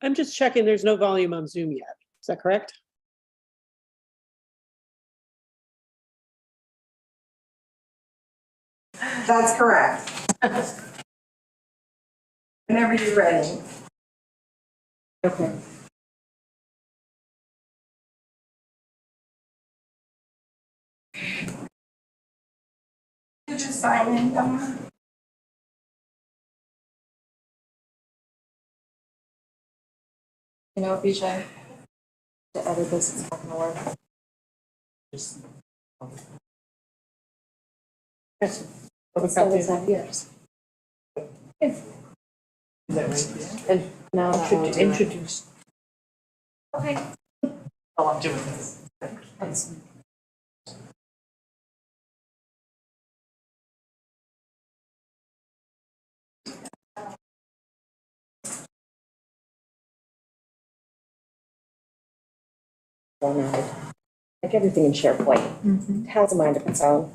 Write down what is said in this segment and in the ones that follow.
I'm just checking, there's no volume on Zoom yet. Is that correct? That's correct. Whenever you're ready. Okay. You just sign in. You know, BJ, to edit this, it's not gonna work. Just. So it's not yours. Is that right? And now that one. Introduce. Okay. Oh, I'm doing this. Formatted. Like everything in SharePoint. It has a mind of its own.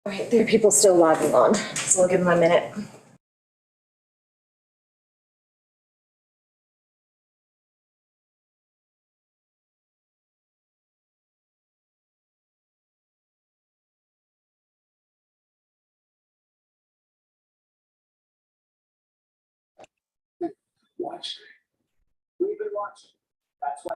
All right, there are people still logging on, so we'll give them a minute. Watch. We've been watching. That's why.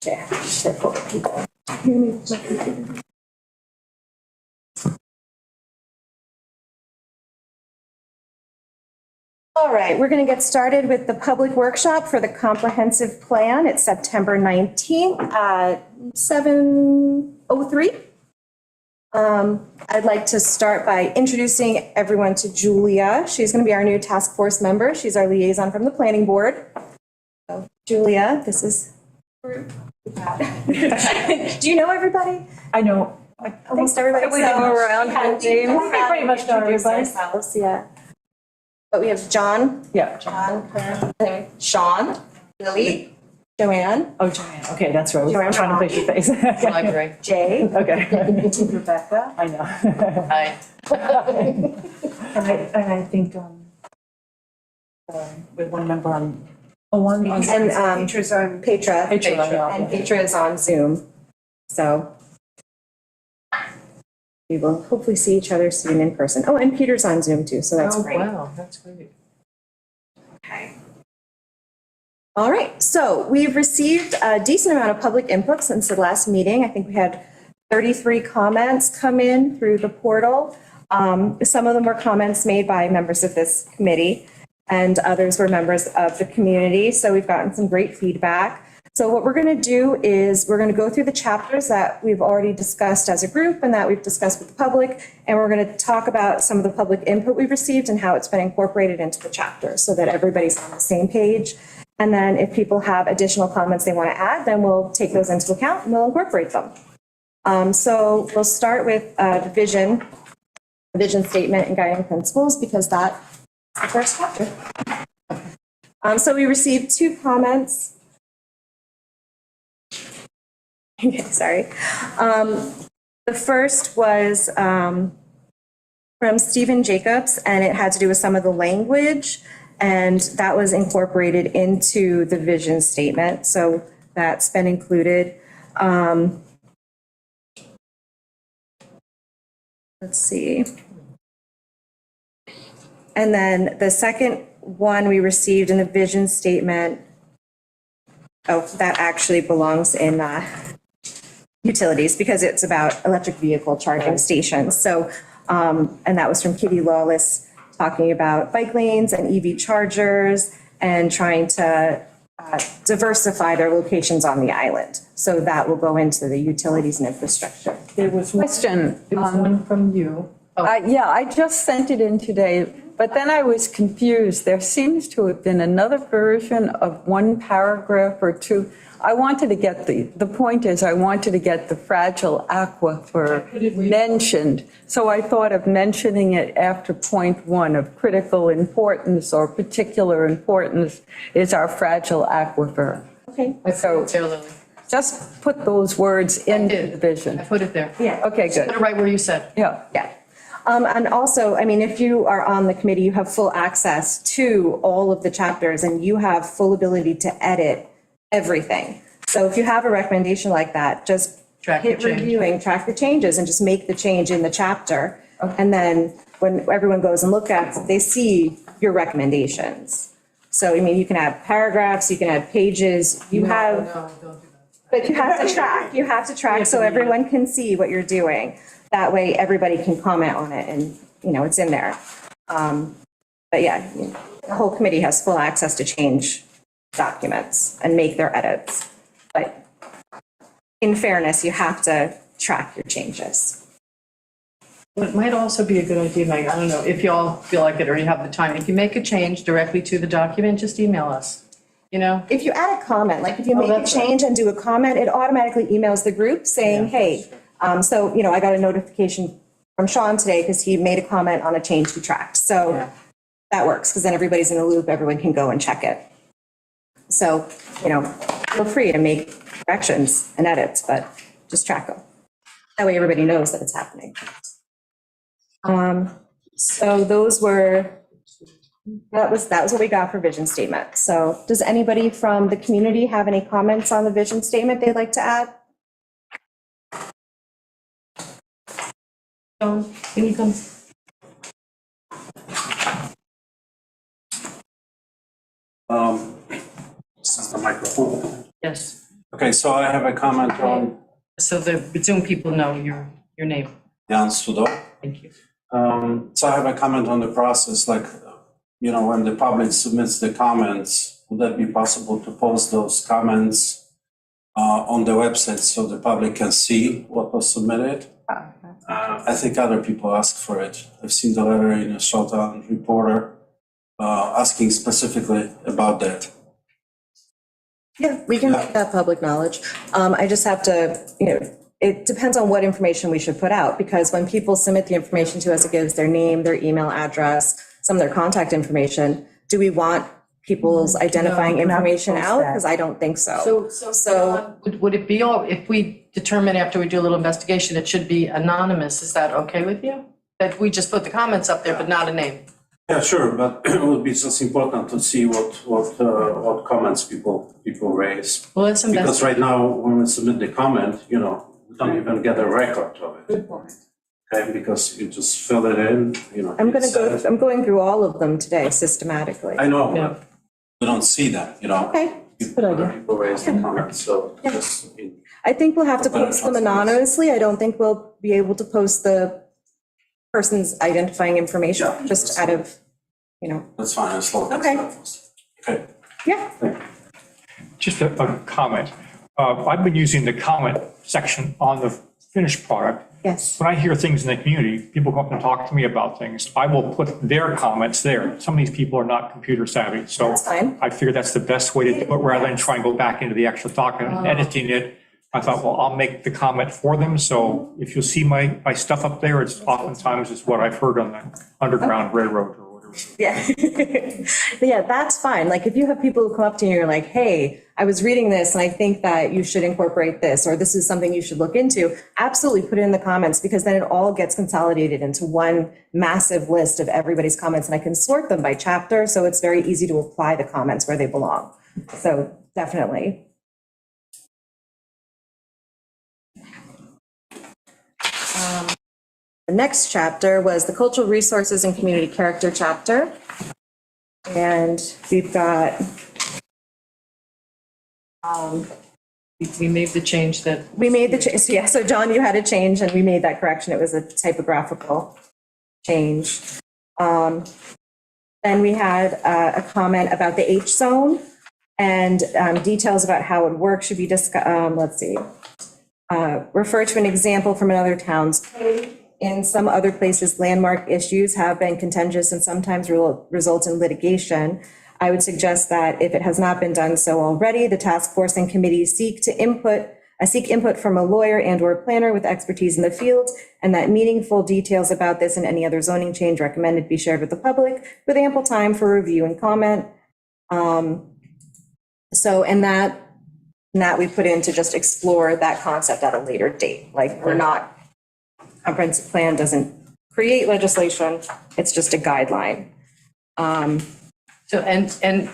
Yeah, SharePoint people. All right, we're going to get started with the public workshop for the comprehensive plan. It's September 19th at 7:03. I'd like to start by introducing everyone to Julia. She's going to be our new task force member. She's our liaison from the planning board. So, Julia, this is. Do you know everybody? I know. Thanks to everybody. We go around, James. We pretty much know everybody. Ourselves, yeah. But we have John. Yeah. John, Claire, Sean, Lily, Joanne. Oh, Joanne. Okay, that's right. Joanne I'm trying to place your face. Library. Jay. Okay. Rebecca. I know. Hi. And I think with one member on. Oh, one on. And Petra's on. Petra. yeah. And Petra is on Zoom. So we will hopefully see each other soon in person. Oh, and Peter's on Zoom too, so that's great. Wow, that's great. Okay. All right, so we've received a decent amount of public input since the last meeting. I think we had 33 comments come in through the portal. Some of them were comments made by members of this committee, and others were members of the community. So we've gotten some great feedback. So what we're going to do is we're going to go through the chapters that we've already discussed as a group and that we've discussed with the public, and we're going to talk about some of the public input we've received and how it's been incorporated into the chapter so that everybody's on the same page. And then if people have additional comments they want to add, then we'll take those into account and we'll incorporate them. So we'll start with the vision statement and guiding principles, because that's the first chapter. So we received 2 comments. Okay, sorry. The first was from Stephen Jacobs, and it had to do with some of the language, and that was incorporated into the vision statement. So that's been included. Let's see. And then the second one we received in the vision statement, oh, that actually belongs in utilities, because it's about electric vehicle charging stations. So, and that was from Kitty Lawless, talking about bike lanes and EV chargers and trying to diversify their locations on the island. So that will go into the utilities and infrastructure. There was one, Question. there was one from you. Yeah, I just sent it in today, but then I was confused. There seems to have been another version of one paragraph or two. I wanted to get the point is I wanted to get the fragile aquifer mentioned. So I thought of mentioning it after point one of critical importance or particular importance is our fragile aquifer. Okay. So There, Lily. just put those words into the I vision. put it there. Yeah. Okay, Put it good. right where you said. Yeah. Yeah. And also, I mean, if you are on the committee, you have full access to all of the chapters and you have full ability to edit everything. So if you have a recommendation like that, just Track your hit change. reviewing, track the changes and just make the change in the chapter. And then when everyone goes and look at it, they see your recommendations. So, I mean, you can add paragraphs, you can add pages, you have. No, don't do that. But you have to track so everyone can see what you're doing. That way, everybody can comment on it and, you know, it's in there. But yeah, the whole committee has full access to change documents and make their edits. But in fairness, you have to track your changes. Well, it might also be a good idea, Meg, I don't know, if y'all feel like it or you have the time, if you make a change directly to the document, just email us, you know? If you add a comment, like if you make a that's right. change and do a comment, it automatically emails the group saying, hey, so, you know, I got a notification from Sean today because he made a comment on a change he tracked. So Yeah. that works because then everybody's in the loop, everyone can go and check it. So, you know, feel free to make corrections and edits, but just track them. That way everybody knows that it's happening. So those were, that was what we got for vision statement. So does anybody from the community have any comments on the vision statement they'd like to add? Can you come? This is the microphone. Yes, Okay, so I have a comment on so the Zoom people know your name, Jan Studo. thank you. So I have a comment on the process, like, you know, when the public submits the comments, would that be possible to post those comments on the website so the public can see what was submitted? I think other people asked for it. I've seen the letter in a Showdown Reporter asking specifically about that. Yeah, we can make that public knowledge. I just have to, you know, it depends on what information we should put out, because when people submit the information to us, it gives their name, their email address, some of their contact information. Do we want people's identifying we're not information supposed out? to. Because I don't think so. So would it be, all if we determine after we do a little investigation, it should be anonymous, is that okay with you? That we just put the comments up there, but not a name? Yeah, sure, but it would be just important to see what comments people raise. Well, let's Because investigate. right now, when we submit the comment, you know, we don't even get a record of it. Good point. Okay, because you just fill it in, you know. I'm I'm going through all of them today systematically. I know, Yeah. but we don't see that, you know. Okay, Good idea. People raise the comments, so just, I think we'll have to post them anonymously. I don't think we'll be able to post the person's identifying information, Yeah. just out of, you know, that's fine, as long as. Okay. Okay. yeah. Just a comment. I've been using the comment section on the finished product. Yes. When I hear things in the community, people come up and talk to me about things. I will put their comments there. Some of these people are not computer savvy, so That's fine. I figure that's the best way to do it, rather than try and go back into the actual document and editing it. I thought, well, I'll make the comment for them, so if you'll see my stuff up there, it's oftentimes it's what I've heard on the Underground Railroad or whatever. Yeah. Yeah, that's fine. Like if you have people who come up to you and you're like, hey, I was reading this and I think that you should incorporate this, or this is something you should look into, absolutely put it in the comments, because then it all gets consolidated into one massive list of everybody's comments, and I can sort them by chapter, so it's very easy to apply the comments where they belong. So definitely. The next chapter was the Cultural Resources and Community Character chapter. And we've got, We made the change that, we made the, yeah, so John, you had a change and we made that correction. It was a typographical change. Then we had a comment about the H zone. And details about how it works should be discussed, let's see. Refer to an example from another town's code. In some other places, landmark issues have been contentious and sometimes result in litigation. I would suggest that if it has not been done so already, the task force and committees seek input from a lawyer and/or planner with expertise in the field, and that meaningful details about this and any other zoning change recommended be shared with the public with ample time for review and comment. So, and that we put in to just explore that concept at a later date. Like, we're not, comprehensive plan doesn't create legislation, it's just a guideline. So, and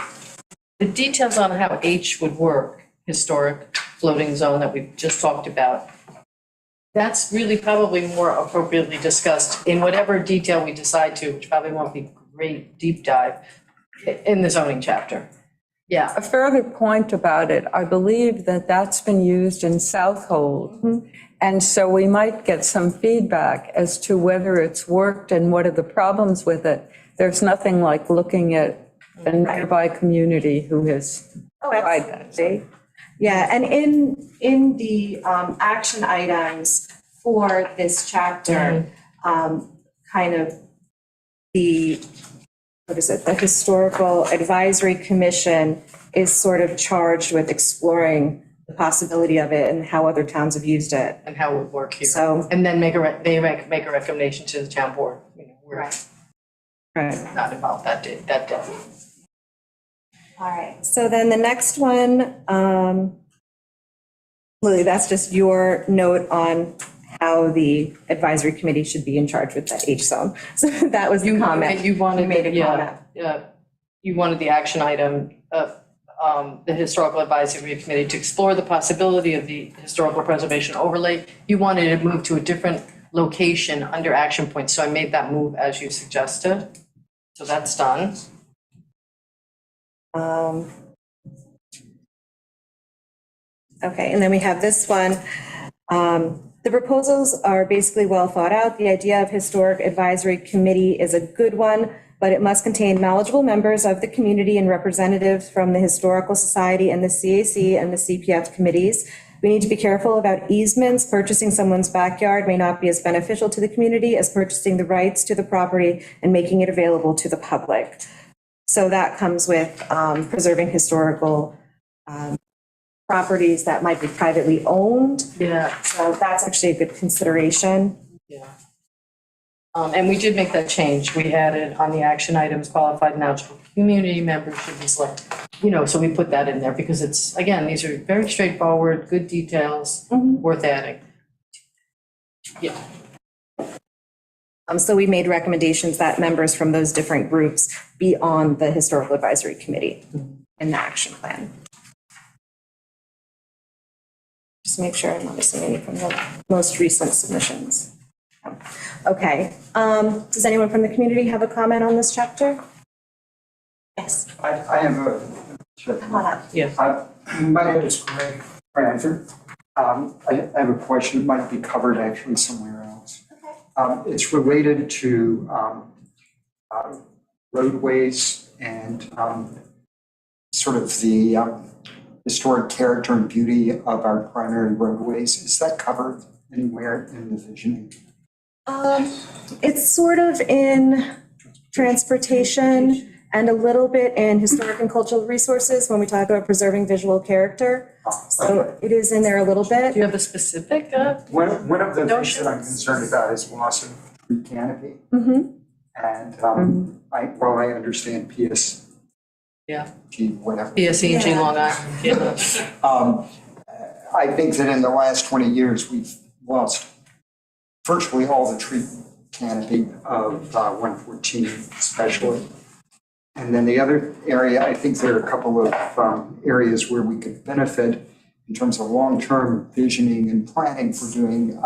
the details on how H would work, historic floating zone that we've just talked about, that's really probably more appropriately discussed in whatever detail we decide to, which probably won't be great deep dive, in the zoning chapter. Yeah. A further point about it, I believe that that's been used in Southold. And so we might get some feedback as to whether it's worked and what are the problems with it. There's nothing like looking at a nearby community who has tried that. Absolutely. Yeah, and in the action items for this chapter, kind of the, what is it, the Historical Advisory Commission is sort of charged with exploring the possibility of it and how other towns have used it. And how it would work here. So- And then make a recommendation to the town board. You know, we're Right. not involved that day. All right, so then the next one, Lily, that's just your note on how the advisory committee should be in charge with that H zone. So that was the comment. You wanted, You made a comment. you wanted the action item of the Historical Advisory Committee to explore the possibility of the historical preservation overlay. You wanted to move to a different location under action points, so I made that move as you suggested. So that's done. Okay, and then we have this one. The proposals are basically well thought out. The idea of historic advisory committee is a good one, but it must contain knowledgeable members of the community and representatives from the Historical Society and the CAC and the CPF committees. We need to be careful about easements. Purchasing someone's backyard may not be as beneficial to the community as purchasing the rights to the property and making it available to the public. So that comes with preserving historical properties that might be privately owned. Yeah. So that's actually a good consideration. Yeah. And we did make that change. We added on the action items, qualified and eligible community members should be selected. You know, so we put that in there because it's, again, these are very straightforward, good details, worth adding. Yeah. So we made recommendations that members from those different groups be on the Historical Advisory Committee in the action plan. Just make sure I'm not missing any from the most recent submissions. Okay, does anyone from the community have a comment on this chapter? Yes. I have a. Come on up. Yes. My name is Greg Pranzer. I have a question, it might be covered actually somewhere else. It's related to roadways and sort of the historic character and beauty of our primary roadways. Is that covered anywhere in the visioning? It's sort of in transportation and a little bit in historic and cultural resources when we talk about preserving visual character. So it is in there a little bit. Do you have a specific? One of the things that I'm Notions? concerned about is loss of tree canopy. Mhm. And I understand PS. Yeah. Whatever. PSE&G Long Island. Yeah. I think that in the last 20 years, we've lost virtually all the tree canopy of 114 especially. And then the other area, I think there are a couple of areas where we could benefit in terms of long-term visioning and planning for doing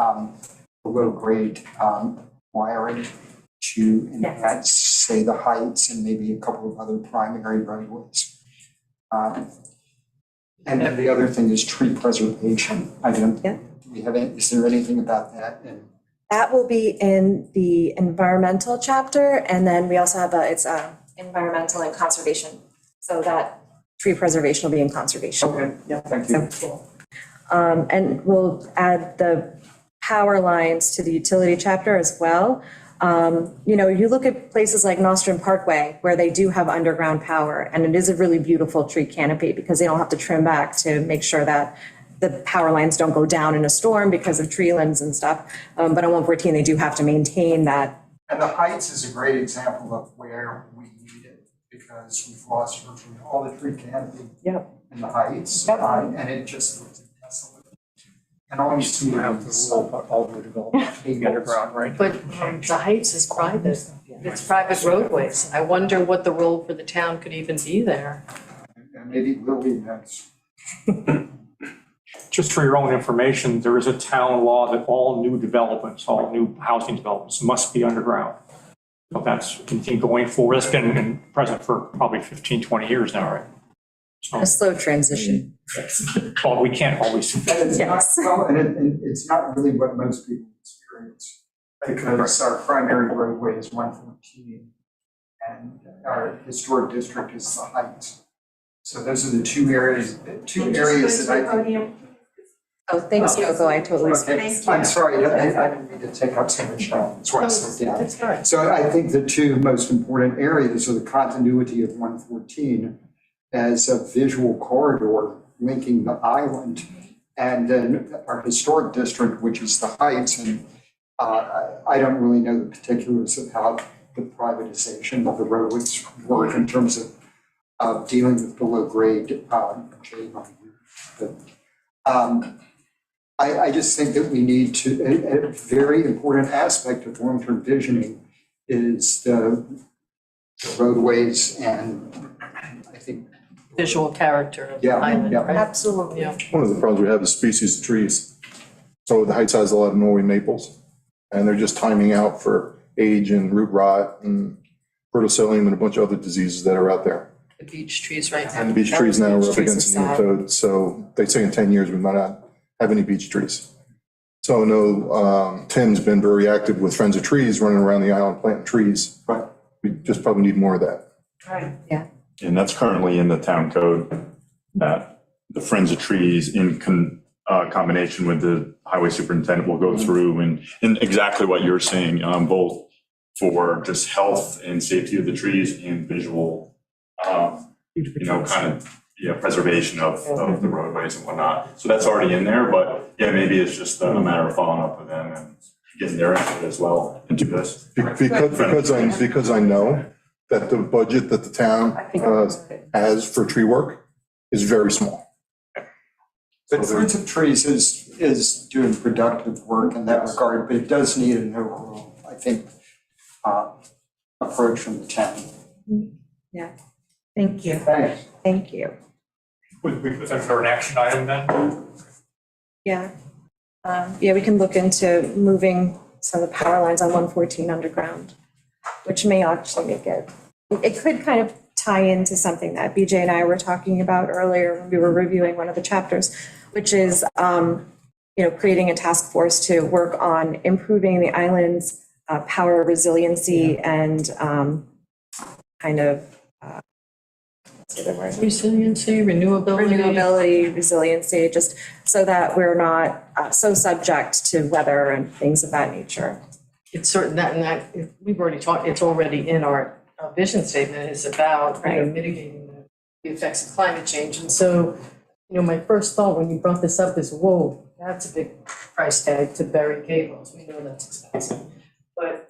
low-grade wiring to enhance, say, the heights and maybe a couple of other primary roadways. And then the other thing is tree preservation. I don't, Yeah. do we have, is there anything about that? And That will be in the environmental chapter, and then we also have it's environmental and conservation. So that tree preservation will be in conservation. Okay, yeah, thank you. And we'll add the power lines to the utility chapter as well. You look at places like Nostrum Parkway, where they do have underground power, and it is a really beautiful tree canopy because they don't have to trim back to make sure that the power lines don't go down in a storm because of tree limbs and stuff. But on 114, they do have to maintain that. And the Heights is a great example of where we need it, because we've lost virtually all the tree canopy in the Heights, and it just looks desolate. And all you see is all the development being underground, right? But the Heights is private. It's private roadways. I wonder what the role for the town could even be there. and maybe Lily knows. Just for your own information, there is a town law that all new developments, all new housing developments must be underground. So that's continuing going forward. It's been in present for probably 15, 20 years now, right? A slow transition. Well, we can't always. And it's not, Yes. well, and it's not really what most people experience, because our primary roadway is 114, and our historic district is the Heights. So those are the two areas that I think. Oh, thanks, Yoko, I totally. Okay, I'm sorry, I didn't mean to take up so much time, that's why I slowed down. That's all right. So I think the two most important areas are the continuity of 114 as a visual corridor linking the island, and then our historic district, which is the Heights. And I don't really know the particulars of how the privatization of the roadways work in terms of dealing with below grade J line. But I just think that we need to, a very important aspect of long-term visioning is the roadways, and I think. Visual character of the Yeah, island, yeah. right? Absolutely. Yeah. One of the problems we have is species of trees. So the Heights has a lot of Norway maples, and they're just timing out for age and root rot and verticillium and a bunch of other diseases that are out there. The beech trees right now. And the beech trees now are Beech up trees against are the new sad. code, so they say in 10 years we might not have any beech trees. So I know Tim's been very active with Friends of Trees, running around the island planting trees, but we just probably need more of that. And that's currently in the town code, that the Friends of Trees in combination with the highway superintendent will go through and exactly what you're saying, both for just health and safety of the trees and visual, kind of, preservation of the roadways and whatnot. So that's already in there, but maybe it's just a matter of following up with them and getting their input as well into this. Because I know that the budget that the town has for tree work is very small. But Friends of Trees is doing productive work in that regard, but it does need an overall, I think, approach from the town. Yeah, thank you, Thanks. thank you. Would we put that for an action item then? Yeah. We can look into moving some of the power lines on 114 underground, which may actually make it could kind of tie into something that BJ and I were talking about earlier when we were reviewing one of the chapters, which is, creating a task force to work on improving the island's power resiliency and kind of, say the word? Resiliency, renewability. Resiliency, just so that we're not so subject to weather and things of that nature. It's certain that we've already talked, it's already in our vision statement, is about, mitigating the effects of climate change. And so, my first thought when you brought this up is, whoa, that's a big price tag to bury cables. We know that's expensive. But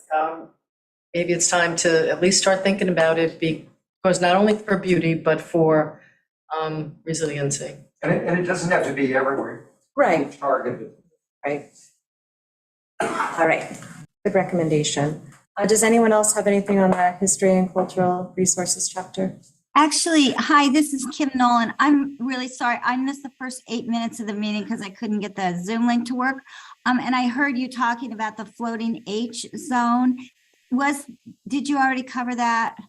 maybe it's time to at least start thinking about it, because not only for beauty, but for resiliency. And it doesn't have to be everywhere. Right. Targeted. Right. All right, good recommendation. Does anyone else have anything on the history and cultural resources chapter? Actually, hi, this is Kim Nolan. I'm really sorry. I missed the first 8 minutes of the meeting because I couldn't get the Zoom link to work. And I heard you talking about the floating H zone. Did you already cover that?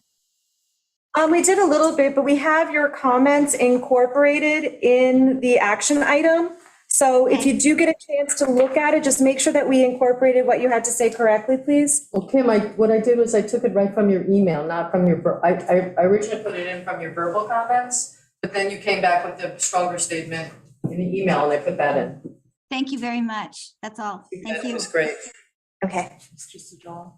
We did a little bit, but we have your comments incorporated in the action item. So if you do get a chance to look at it, just make sure that we incorporated what you had to say correctly, please. Well, Kim, what I did was I took it right from your email, not from your, I originally put it in from your verbal comments, But then you came back with a stronger statement in the email and they put that in. Thank you very much. That's all. Thank That you. was great. Okay. Mr. Sudol?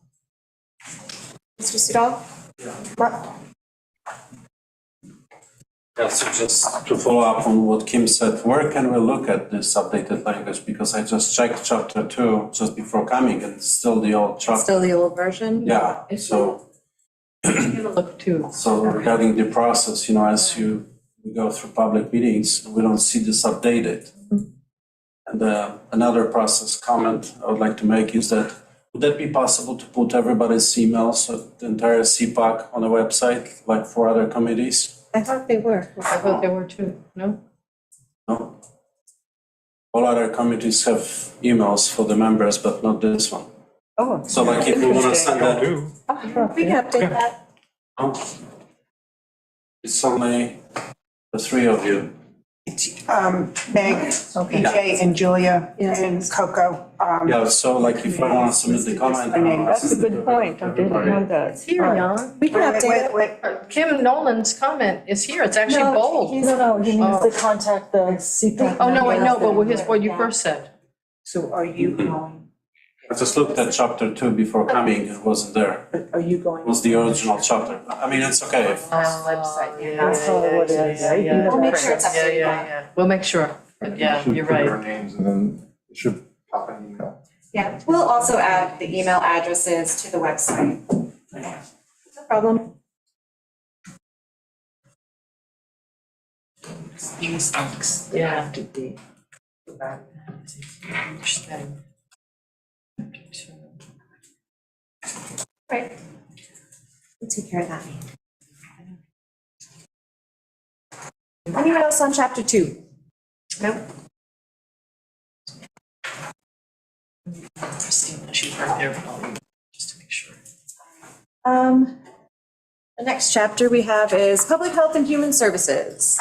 Yeah, so just to follow up on what Kim said, where can we look at this updated language? Because I just checked chapter 2 just before coming and it's still the old chapter. Still the old version? Yeah, so, Look too. so regarding the process, as we go through public meetings, we don't see this updated. And another process comment I would like to make is that, would that be possible to put everybody's emails, so the entire CPAC on a website, like for other committees? I thought they were. I thought there were two, no? No? All other committees have emails for the members, but not this one. Oh, So like if you want to send that, Do. We can update that. it's only the three of you. Meg, PJ, and Julia, and Coco. Yeah, so like if I want to submit the comment. that's a good point. I didn't know that. It's here, Jan. We can update it. Kim Nolan's comment is here. It's actually bold. No, he needs to contact the CPAC. Oh, no, I know, but what you first said. So are you going, I just looked at chapter 2 before coming, it wasn't there. are you going? It was the original chapter. I mean, it's okay. Website, That's probably what it is, right? We'll make sure it's Yeah, updated. yeah. We'll make sure. But yeah, Should you're put their right. names and then it should pop an email. Yeah, we'll also add the email addresses to the website. No problem. These links Yeah. have to be. Right. We'll take care of that. Anyone else on chapter 2? Nope. Christina, she's right there, but I'll- just to make sure. The next chapter we have is Public Health and Human Services.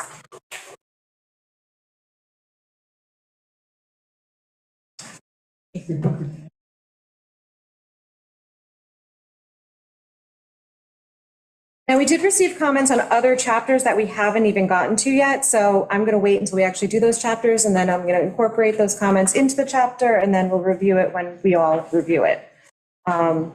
Now, we did receive comments on other chapters that we haven't even gotten to yet, so I'm going to wait until we actually do those chapters, and then I'm going to incorporate those comments into the chapter, and then we'll review it when we all review it. I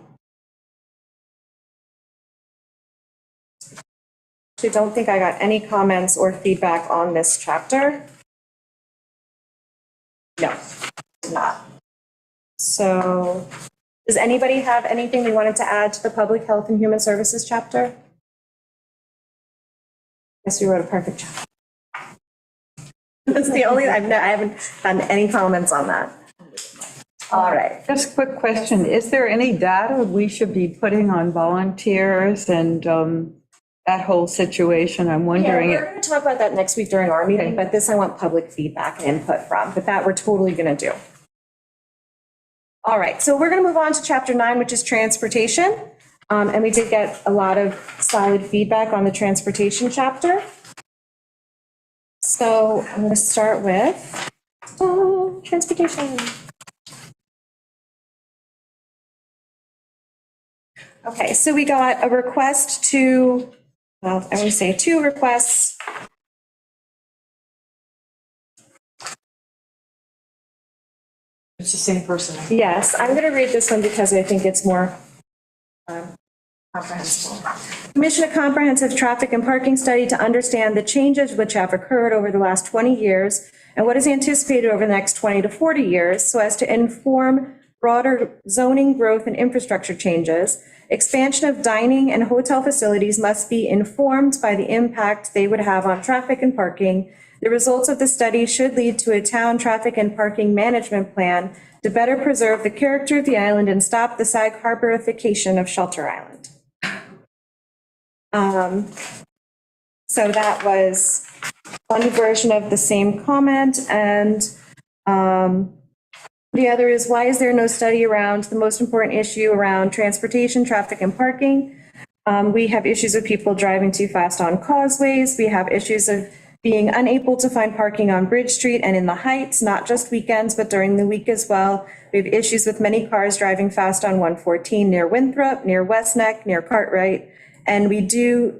don't think I got any comments or feedback on this chapter. No, not. So, does anybody have anything they wanted to add to the Public Health and Human Services chapter? Guess you wrote a perfect job. That's the only, I haven't gotten any comments on that. All right. Just a quick question. Is there any data we should be putting on volunteers and that whole situation? I'm Yeah, wondering. we're going to talk about that next week during our meeting, but this I want public feedback and input from, but that we're totally going to do. All right, so we're going to move on to chapter 9, which is transportation. And we did get a lot of solid feedback on the transportation chapter. So I'm going to start with transportation. Okay, so we got a request to, well, I want to say 2 requests. It's the same person. Yes, I'm going to read this one because I think it's more comprehensible. Commission a comprehensive traffic and parking study to understand the changes which have occurred over the last 20 years and what is anticipated over the next 20 to 40 years so as to inform broader zoning growth and infrastructure changes. Expansion of dining and hotel facilities must be informed by the impact they would have on traffic and parking. The results of the study should lead to a town traffic and parking management plan to better preserve the character of the island and stop the Sag Harborification of Shelter Island. So that was one version of the same comment, and the other is, why is there no study around the most important issue around transportation, traffic, and parking? We have issues of people driving too fast on causeways. We have issues of being unable to find parking on Bridge Street and in the Heights, not just weekends, but during the week as well. We have issues with many cars driving fast on 114 near Winthrop, near West Neck, near Cartwright, And we do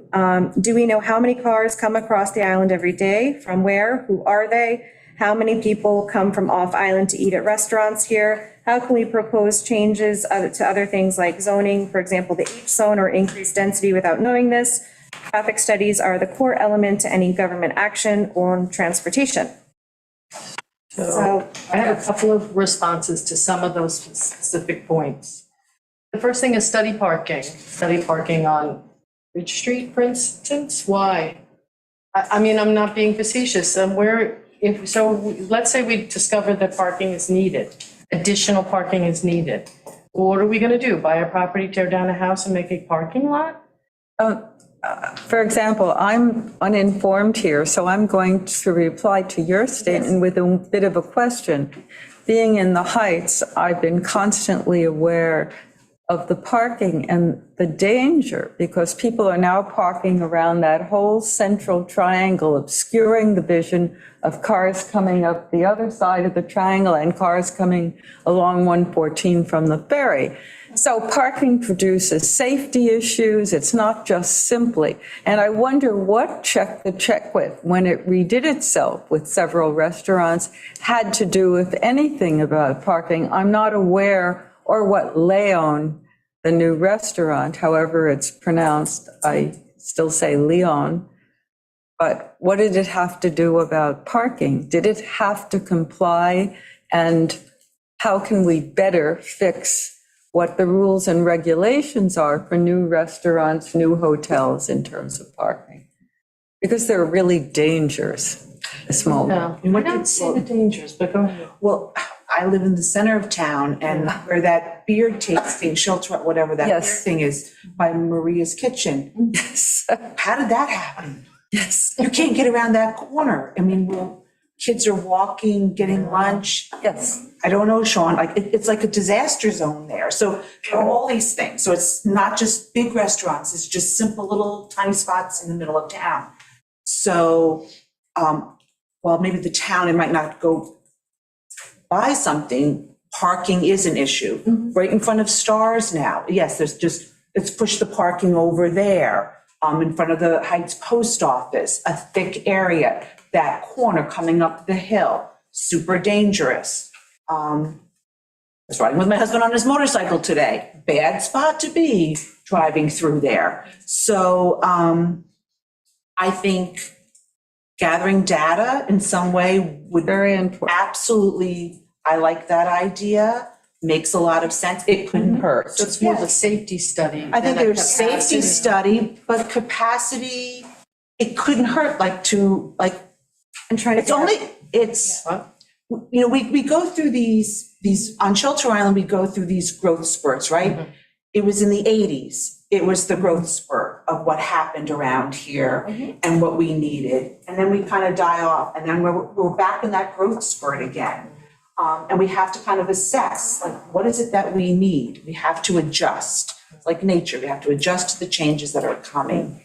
we know how many cars come across the island every day? From where? Who are they? How many people come from off island to eat at restaurants here? How can we propose changes to other things like zoning, for example, the H zone or increased density without knowing this? Traffic studies are the core element to any government action on transportation. So I have a couple of responses to some of those specific points. The first thing is study parking on Ridge Street, for instance. Why? I mean, I'm not being facetious. Let's say we discover that parking is needed, additional parking is needed. What are we going to do? Buy a property, tear down a house and make a parking lot? For example, I'm uninformed here, so I'm going to reply to your statement with a bit of a question. Being in the Heights, I've been constantly aware of the parking and the danger, because people are now parking around that whole central triangle, obscuring the vision of cars coming up the other side of the triangle and cars coming along 114 from the ferry. So parking produces safety issues. It's not just simply. And I wonder what Check the Check With, when it redid itself with several restaurants, had to do with anything about parking. I'm not aware, or what Leon, the new restaurant, however it's pronounced, I still say Leon. But what did it have to do about parking? Did it have to comply? And how can we better fix what the rules and regulations are for new restaurants, new hotels in terms of parking? Because they're really dangers at this moment. No, I don't see the dangers, but go ahead. Well, I live in the center of town, and where that beer tasting shelter, whatever that beer Yes. thing is, by Maria's Kitchen. Yes. How did that happen? Yes. You can't get around that corner. I mean, kids are walking, getting lunch. Yes. I don't know, Sean, like, it's like a disaster zone there. So there are all these things. So it's not just big restaurants, it's just simple little tiny spots in the middle of town. So, while maybe the town, it might not go buy something, parking is an issue. Right in front of Stars now, yes, let's push the parking over there. In front of the Heights Post Office, a thick area, that corner coming up the hill, super dangerous. I was riding with my husband on his motorcycle today, bad spot to be driving through there. So I think gathering data in some way would Very important. absolutely, I like that idea, makes a lot of sense, it couldn't hurt. So it's more of a safety study. I think than a there's safety capacity. study, but capacity, it couldn't hurt, I'm trying to. it's only, we go through these, on Shelter Island, we go through these growth spurts, right? It was in the 80s, it was the growth spurt of what happened around here and what we needed. And then we kind of die off, and then we're back in that growth spurt again. And we have to kind of assess, like, what is it that we need? We have to adjust, like nature, we have to adjust to the changes that are coming.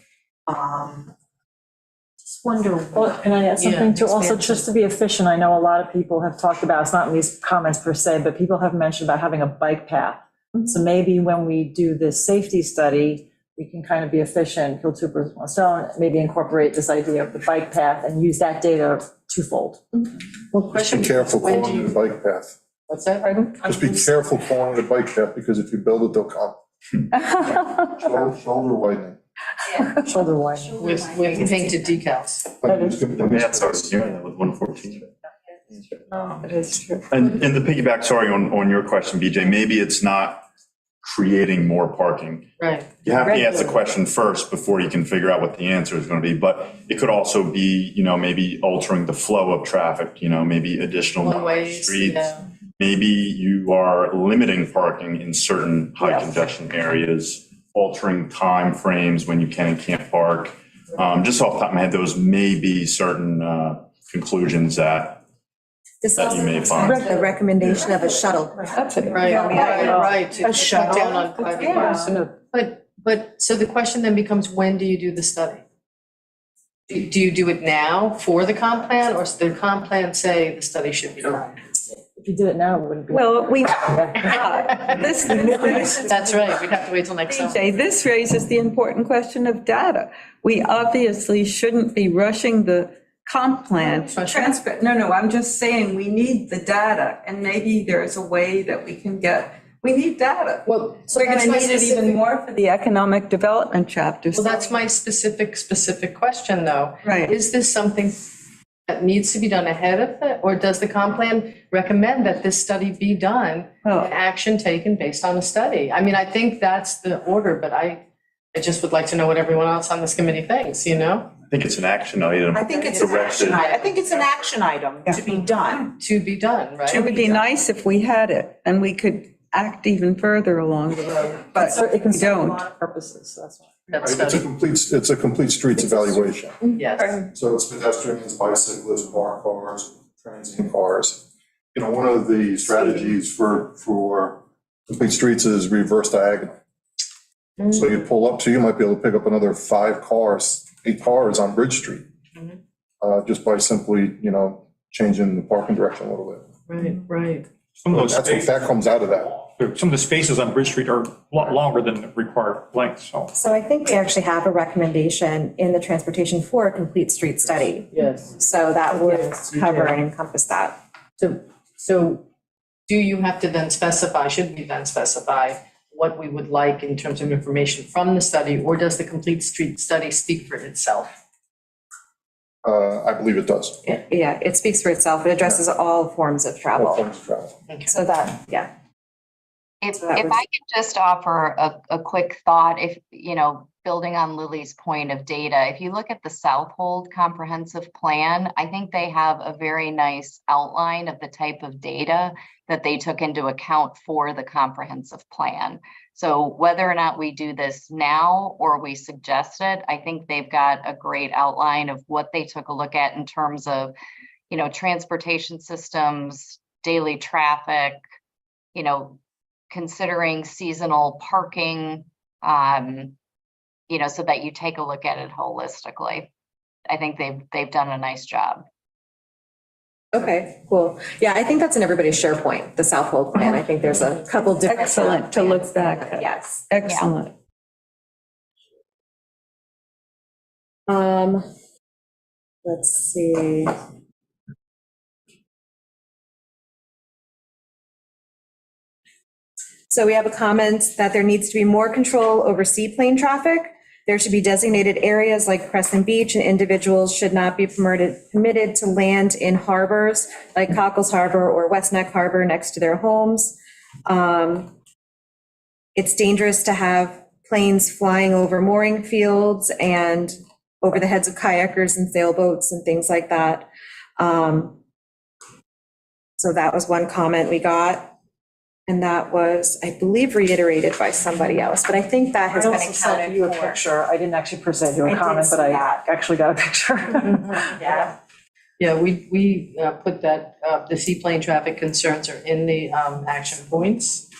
Just wonder. Well, can I add something too? Also, expansion. just to be efficient, I know a lot of people have talked about, it's not in these comments per se, but people have mentioned about having a bike path. So maybe when we do this safety study, we can kind of be efficient, kill two birds with one stone, maybe incorporate this idea of the bike path and use that data twofold. Well, Just question. be careful when do calling it a you- bike path. What's that, pardon? Just be careful calling it a bike path, because if you build it, they'll come. Shoulder widening. Shoulder widening. With painted decals. Like, it's gonna be- That's what I was hearing with 114. It is true. And the piggyback, sorry, on your question, BJ, maybe it's not creating more parking. Right. You have to ask the question first before you can figure out what the answer is going to be. But it could also be, maybe altering the flow of traffic, maybe additional One-ways, streets. yeah. Maybe you are limiting parking in certain high Yes. congestion areas, altering time frames when you can and can't park. Just off the top of my head, those may be certain conclusions that you may find. The recommendation of a shuttle. Right, right. To A cut shuttle. down on private cars. But, so the question then becomes, when do you do the study? Do you do it now for the comp plan, or does the comp plan say the study should be done? If you did it now, it wouldn't be. Well, we, That's right, we'd have to wait till next summer. DJ, this raises the important question of data. We obviously shouldn't be rushing the comp plan to transfer. No, I'm just saying we need the data, and maybe there's a way that we can we need data. Well, so We're that's going my to need it even specific- more for the economic development chapter. Well, that's my specific question, though. Right. Is this something that needs to be done ahead of it, or does the comp plan recommend that this study be done Oh. and action taken based on the study? I mean, I think that's the order, but I just would like to know what everyone else on this committee thinks, you know? I think it's an action item. I think it's an action item. I think it's an action item to be done. To be done, right? It would be nice if we had it and we could act even further along the road, but It can we serve a don't. lot of purposes, so that's why. That It's a complete streets evaluation. Yes. So it's pedestrians, bicyclists, bar cars, transient cars. You know, one of the strategies for complete streets is reverse diagonal. So you pull up to, you might be able to pick up another 8 cars on Bridge Street. Just by simply, you know, changing the parking direction a little bit. Right. Some of those That's what, spaces, that comes out of that. some of the spaces on Bridge Street are a lot longer than the required length, so. So I think we actually have a recommendation in the transportation for a complete street study. Yes. So that would Yes, you cover do. and encompass that. So do you have to then specify, should we then specify what we would like in terms of information from the study, or does the complete street study speak for itself? I believe it does. Yeah, it speaks for itself. It addresses all forms of All travel. forms of travel. So that, yeah. If So that if was- I could just offer a quick thought, if, you know, building on Lily's point of data, if you look at the Southold Comprehensive Plan, I think they have a very nice outline of the type of data that they took into account for the comprehensive plan. So whether or not we do this now or we suggest it, I think they've got a great outline of what they took a look at in terms of, you know, transportation systems, daily traffic, you know, considering seasonal parking, you know, so that you take a look at it holistically. I think they've done a nice job. Okay, cool. Yeah, I think that's in everybody's SharePoint, the Southold plan. I think there's a couple different. Excellent to look back at. Yes. Excellent. Let's see. So we have a comment that there needs to be more control over seaplane traffic. There should be designated areas like Crescent Beach, and individuals should not be permitted to land in harbors like Cockles Harbor or West Neck Harbor next to their homes. It's dangerous to have planes flying over mooring fields and over the heads of kayakers and sailboats and things like that. So that was one comment we got. And that was, I believe, reiterated by somebody else, but I think that has I been also sent you a accounted for. picture. I didn't actually present you I a did comment, but see I that. actually got a picture. Yeah. Yeah, we put that, the seaplane traffic concerns are in the action points.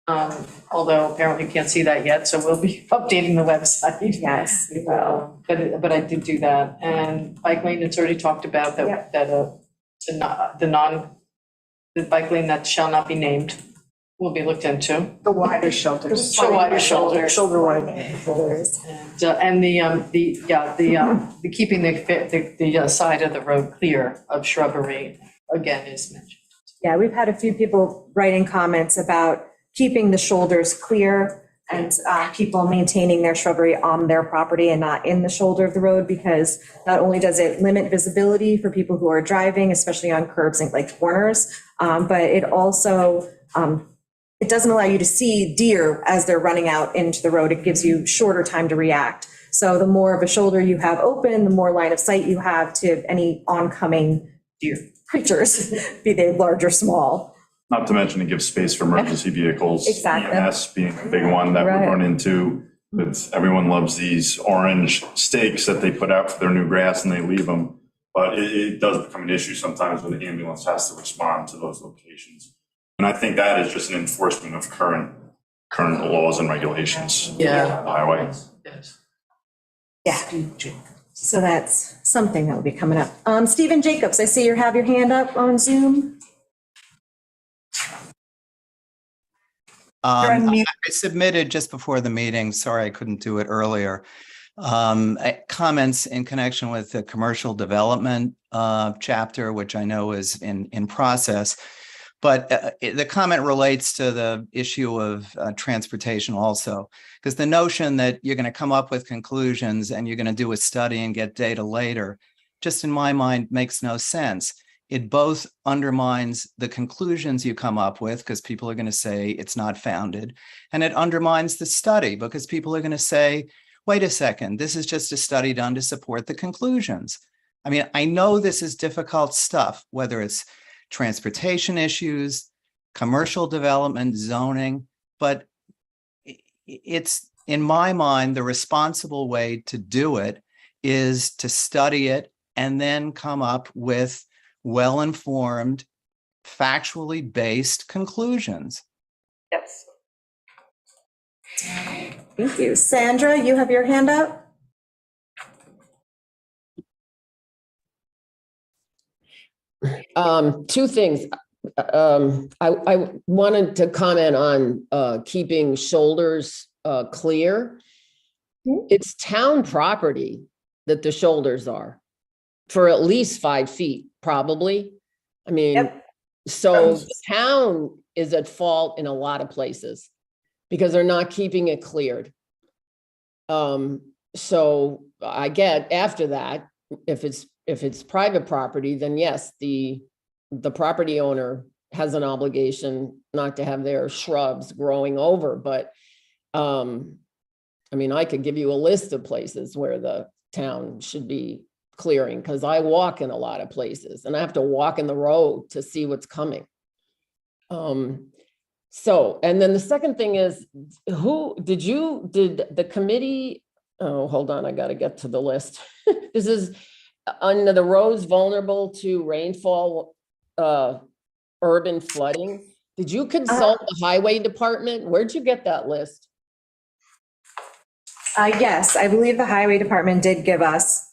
Although apparently you can't see that yet, so we'll be updating the website. Yes, we will. But I did do that, and bike lane, it's already talked about Yep. the bike lane that shall not be named will be looked into. The wider shoulders. So wider shoulder. Shoulder wide. And the keeping the side of the road clear of shrubbery, again, is mentioned. Yeah, we've had a few people writing comments about keeping the shoulders clear and people maintaining their shrubbery on their property and not in the shoulder of the road, because not only does it limit visibility for people who are driving, especially on curbs and like corners, but it also, it doesn't allow you to see deer as they're running out into the road. It gives you shorter time to react. So the more of a shoulder you have open, the more line of sight you have to any oncoming deer creatures, be they large or small. Not to mention it gives space for emergency vehicles. Exactly. EMS being a big one that we Right. run into. With everyone loves these orange stakes that they put out for their new grass and they leave them. But it does become an issue sometimes when the ambulance has to respond to those locations. And I think that is just an enforcement of current laws and regulations. Yeah. on the highway. Yes. Yeah. So that's something that will be coming up. Stephen Jacobs, I see you have your hand up on Zoom. You're on mute. I submitted just before the meeting, sorry I couldn't do it earlier, comments in connection with the commercial development chapter, which I know is in process. But the comment relates to the issue of transportation also, because the notion that you're going to come up with conclusions and you're going to do a study and get data later, just in my mind, makes no sense. It both undermines the conclusions you come up with, because people are going to say it's not founded, and it undermines the study because people are going to say, wait a second, this is just a study done to support the conclusions. I mean, I know this is difficult stuff, whether it's transportation issues, commercial development, zoning, but it's, in my mind, the responsible way to do it is to study it and then come up with well-informed, factually based conclusions. Yes. Thank you. Sandra, you have your hand up? Two things. I wanted to comment on keeping shoulders clear. It's town property that the shoulders are for at least 5 feet, probably. I mean, Yep. so the town is at fault in a lot of places because they're not keeping it cleared. So I get after that, if it's private property, then yes, the property owner has an obligation not to have their shrubs growing over. But I mean, I could give you a list of places where the town should be clearing, because I walk in a lot of places and I have to walk in the road to see what's coming. So, and then the second thing is, did the committee, oh, hold on, I got to get to the list. This is under the roads vulnerable to rainfall, urban flooding. Did you consult the highway department? Where'd you get that list? Yes, I believe the highway department did give us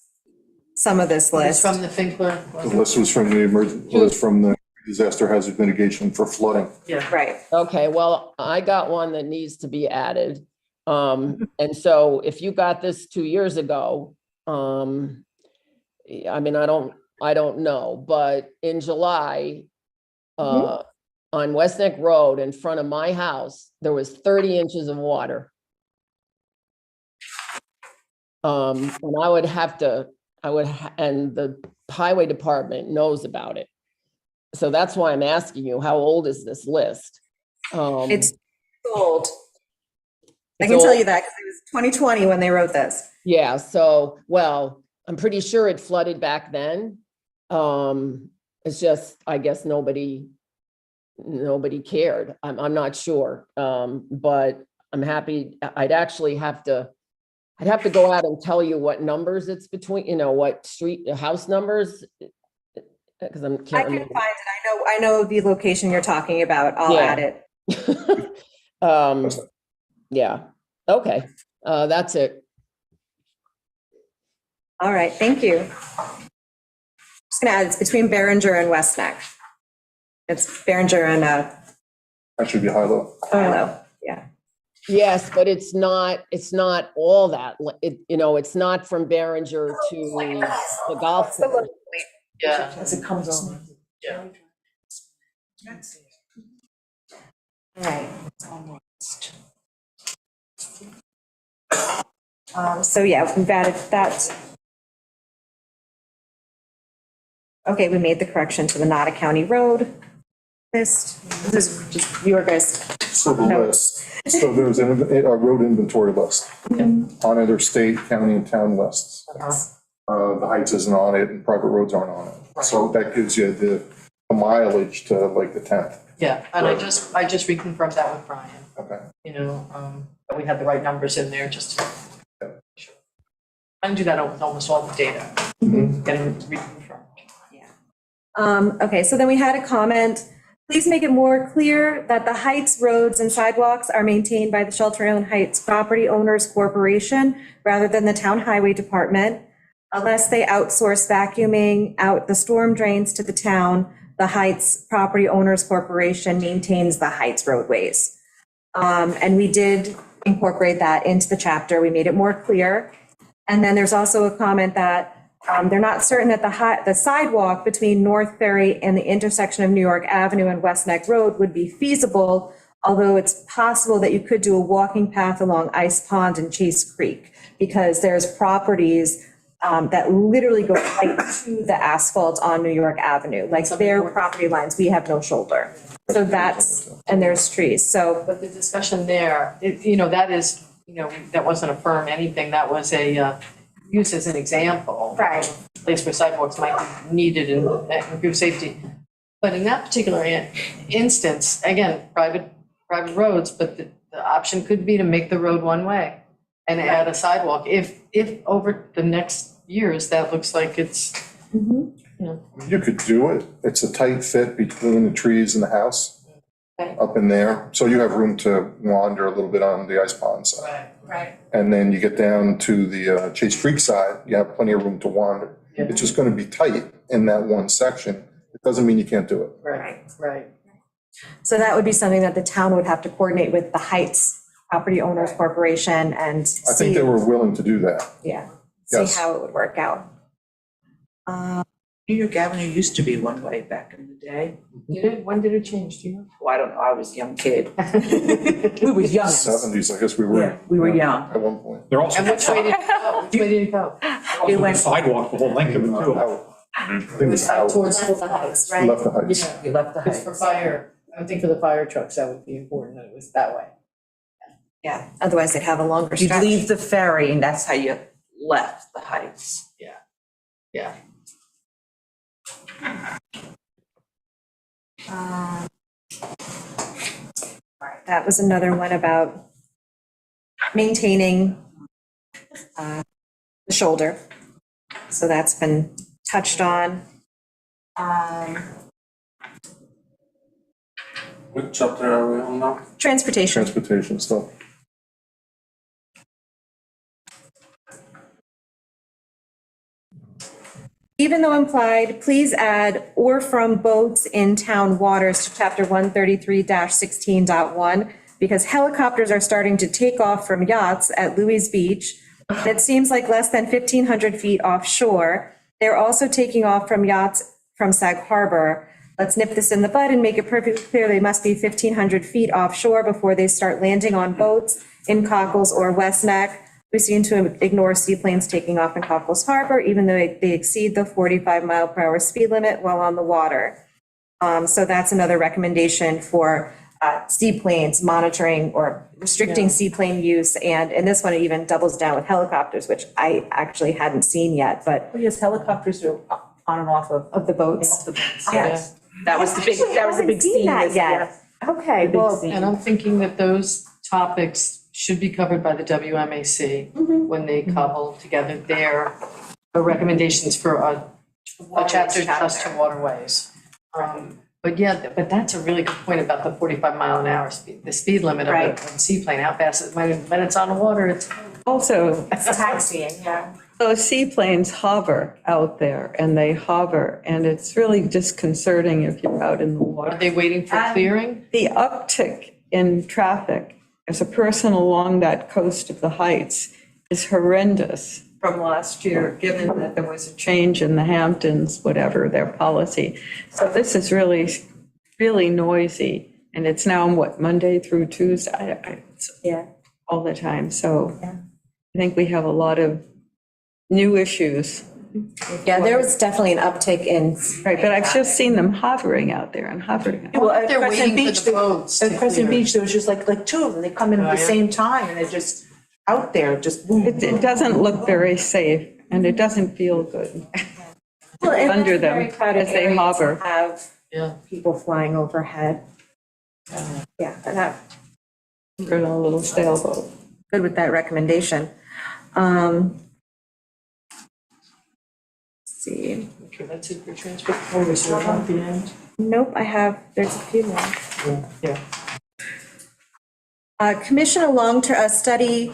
some of this It's list. from the Finkler. The list was from the disaster hazard mitigation for flooding. Yeah. Right. Okay, well, I got one that needs to be added. And so if you got this 2 years ago, I mean, I don't know, but in July, on West Neck Road in front of my house, there was 30 inches of water. And and the highway department knows about it. So that's why I'm asking you, how old is this list? It's old. I It's can tell old. you that because it was 2020 when they wrote this. Yeah, so, well, I'm pretty sure it flooded back then. It's just, I guess nobody cared. I'm not sure. But I'm happy, I'd have to go out and tell you what numbers it's between, what street, house numbers. Because I I can't can remember. find it. I know the location you're talking about. I'll Yeah. add it. Yeah, okay, that's it. All right, thank you. Just gonna add, it's between Behringer and West Neck. It's Behringer and That should be high-low. Harlow, yeah. Yes, but it's not all that, it's not from Behringer to the golf course. Yeah. As it comes over. Yeah. All right. So yeah, we've added that. Okay, we made the correction to the Nottingham County Road list. This is just your guys. So the list, so there's a road inventory list on either state, county, and town lists. The Heights isn't on it and private roads aren't on it. So that gives you the mileage to like the 10th. Yeah, and I just reconfirmed that with Brian, Okay. that we had the right numbers in there, just to. I can do that with almost all the data, getting reconfirmed. Okay, so then we had a comment. Please make it more clear that the Heights roads and sidewalks are maintained by the Shelter Island Heights Property Owners Corporation rather than the Town Highway Department. Unless they outsource vacuuming out the storm drains to the town, the Heights Property Owners Corporation maintains the Heights roadways. And we did incorporate that into the chapter. We made it more clear. And then there's also a comment that they're not certain that the sidewalk between North Ferry and the intersection of New York Avenue and West Neck Road would be feasible, although it's possible that you could do a walking path along Ice Pond and Chase Creek, because there's properties that literally go right to the asphalt on New York Avenue, like their property lines, we have no shoulder. So that's, and there's trees, so. But the discussion there, that is, that wasn't a firm anything, that was a, used as an example. Right. Place where sidewalks might be needed and improve safety. But in that particular instance, again, private roads, but the option could be to make the road one way and add a sidewalk. If over the next years, that looks like it's, You could do it. It's a tight fit between the trees and the house Right. up in there. So you have room to wander a little bit on the Ice Pond side. Right. And then you get down to the Chase Creek side, you have plenty of room to wander. Yeah. It's just going to be tight in that one section. It doesn't mean you can't do it. Right. So that would be something that the town would have to coordinate with the Heights Property Owners Corporation and I see, think they were willing to do that. yeah, see Yes. how it would work out. New York Avenue used to be one way back in the day. When did it change, do you know? Oh, I don't know, I was a young kid. We were young. 70s, I guess we were. Yeah, we were young. At one point. They're also And which way did it go? Which way did it go? It went sidewalk, the whole length of it too. Out. I think It was out towards the Heights, We right? left the Heights. Yeah, We left the because for Heights. fire, I would think for the fire trucks, that would be important, that it was that way. Yeah, otherwise they'd have a longer You'd stretch. leave the ferry and that's how you left the Heights. Yeah. All right, that was another one about maintaining the shoulder. So that's been touched on. What chapter are we on now? Transportation. Transportation stuff. Even though implied, please add or from boats in town waters to chapter 133-16.1, because helicopters are starting to take off from yachts at Louis Beach. That seems like less than 1,500 feet offshore. They're also taking off from yachts from Sag Harbor. Let's nip this in the bud and make it perfectly clear they must be 1,500 feet offshore before they start landing on boats in Cockles or West Neck. We seem to ignore seaplanes taking off in Cockles Harbor, even though they exceed the 45-mile-per-hour speed limit while on the water. So that's another recommendation for seaplanes monitoring or restricting seaplane use. And this one even doubles down with helicopters, which I actually hadn't seen yet, but Oh, yes, helicopters are on and off of of the boats. the boats, yes. That was the big, that was the big Haven't seen scene. that this- yet. yes. Okay, Big well, scene. And I'm thinking that those topics should be covered by the WMAC when they cobble together their recommendations for a chapter just to waterways. But but that's a really good point about the 45-mile-an-hour speed, the speed limit of Right. a seaplane, how fast it, when it's on the water, it's. Also, taxiing, yeah. those seaplanes hover out there and they hover, and it's really disconcerting if you're out in the Are water. they waiting for clearing? The uptick in traffic as a person along that coast of the Heights is horrendous from last year, given that there was a change in the Hamptons, whatever their policy. So this is really, really noisy. And it's now, Monday through Tuesday? It's Yeah. all the time. So I think we have a lot of new issues. Yeah, there was definitely an uptick in. Right, but I've just seen them hovering out there and hovering. Well, at They're Crescent waiting for Beach, the boats to at Crescent clear. Beach, there was just like two of them. They come in at the yeah. same time and they're just out there, just boom. It doesn't look very safe and it doesn't feel good. Well, and Under that's them very crowded as they area to hover. Have Yeah. people flying overhead. Yeah, and that, For a little sailboat. good with that recommendation. Let's see, Okay, that's it for transport. Oh, is there one at the end? nope, there's a few more. Yeah. Commission a study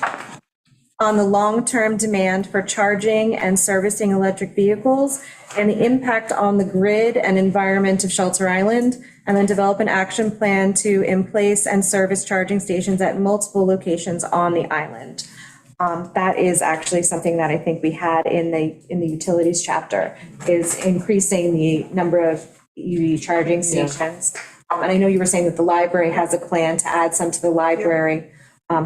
on the long-term demand for charging and servicing electric vehicles and the impact on the grid and environment of Shelter Island, and then develop an action plan to in place and service charging stations at multiple locations on the island. That is actually something that I think we had in the utilities chapter, is increasing the number of EV charging stations. And I know you were saying that the library has a plan to add some to the library.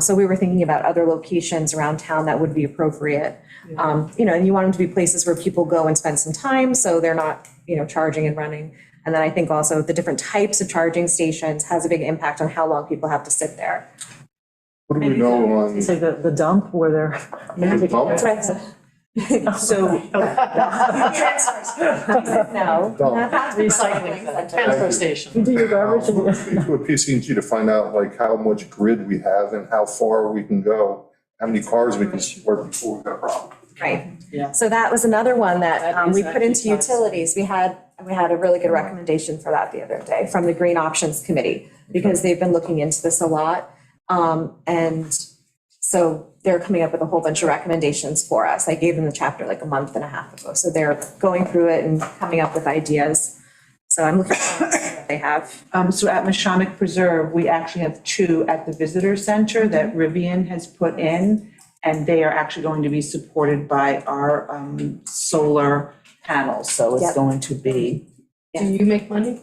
So we were thinking about other locations around town that would be appropriate. And you want them to be places where people go and spend some time, so they're not, charging and running. And then I think also the different types of charging stations has a big impact on how long people have to sit there. What do we know on? Say the dump where they're. The dump? That's right. So. No. Recycling, transfer station. You do your garbage We'll and. speak to a PCG to find out like how much grid we have and how far we can go, how many cars we can support before we got a problem. Right. Yeah. So that was another one that That is we put into actually nice. utilities. We had a really good recommendation for that the other day from the Green Options Committee, because they've been looking into this a lot. And so they're coming up with a whole bunch of recommendations for us. I gave them the chapter like a month and a half ago. So they're going through it and coming up with ideas. So I'm looking forward to what they have. So at Masonic Preserve, we actually have 2 at the visitor center that Rivian has put in, and they are actually going to be supported by our solar panels. So it's Yep. going to be. Do you make money?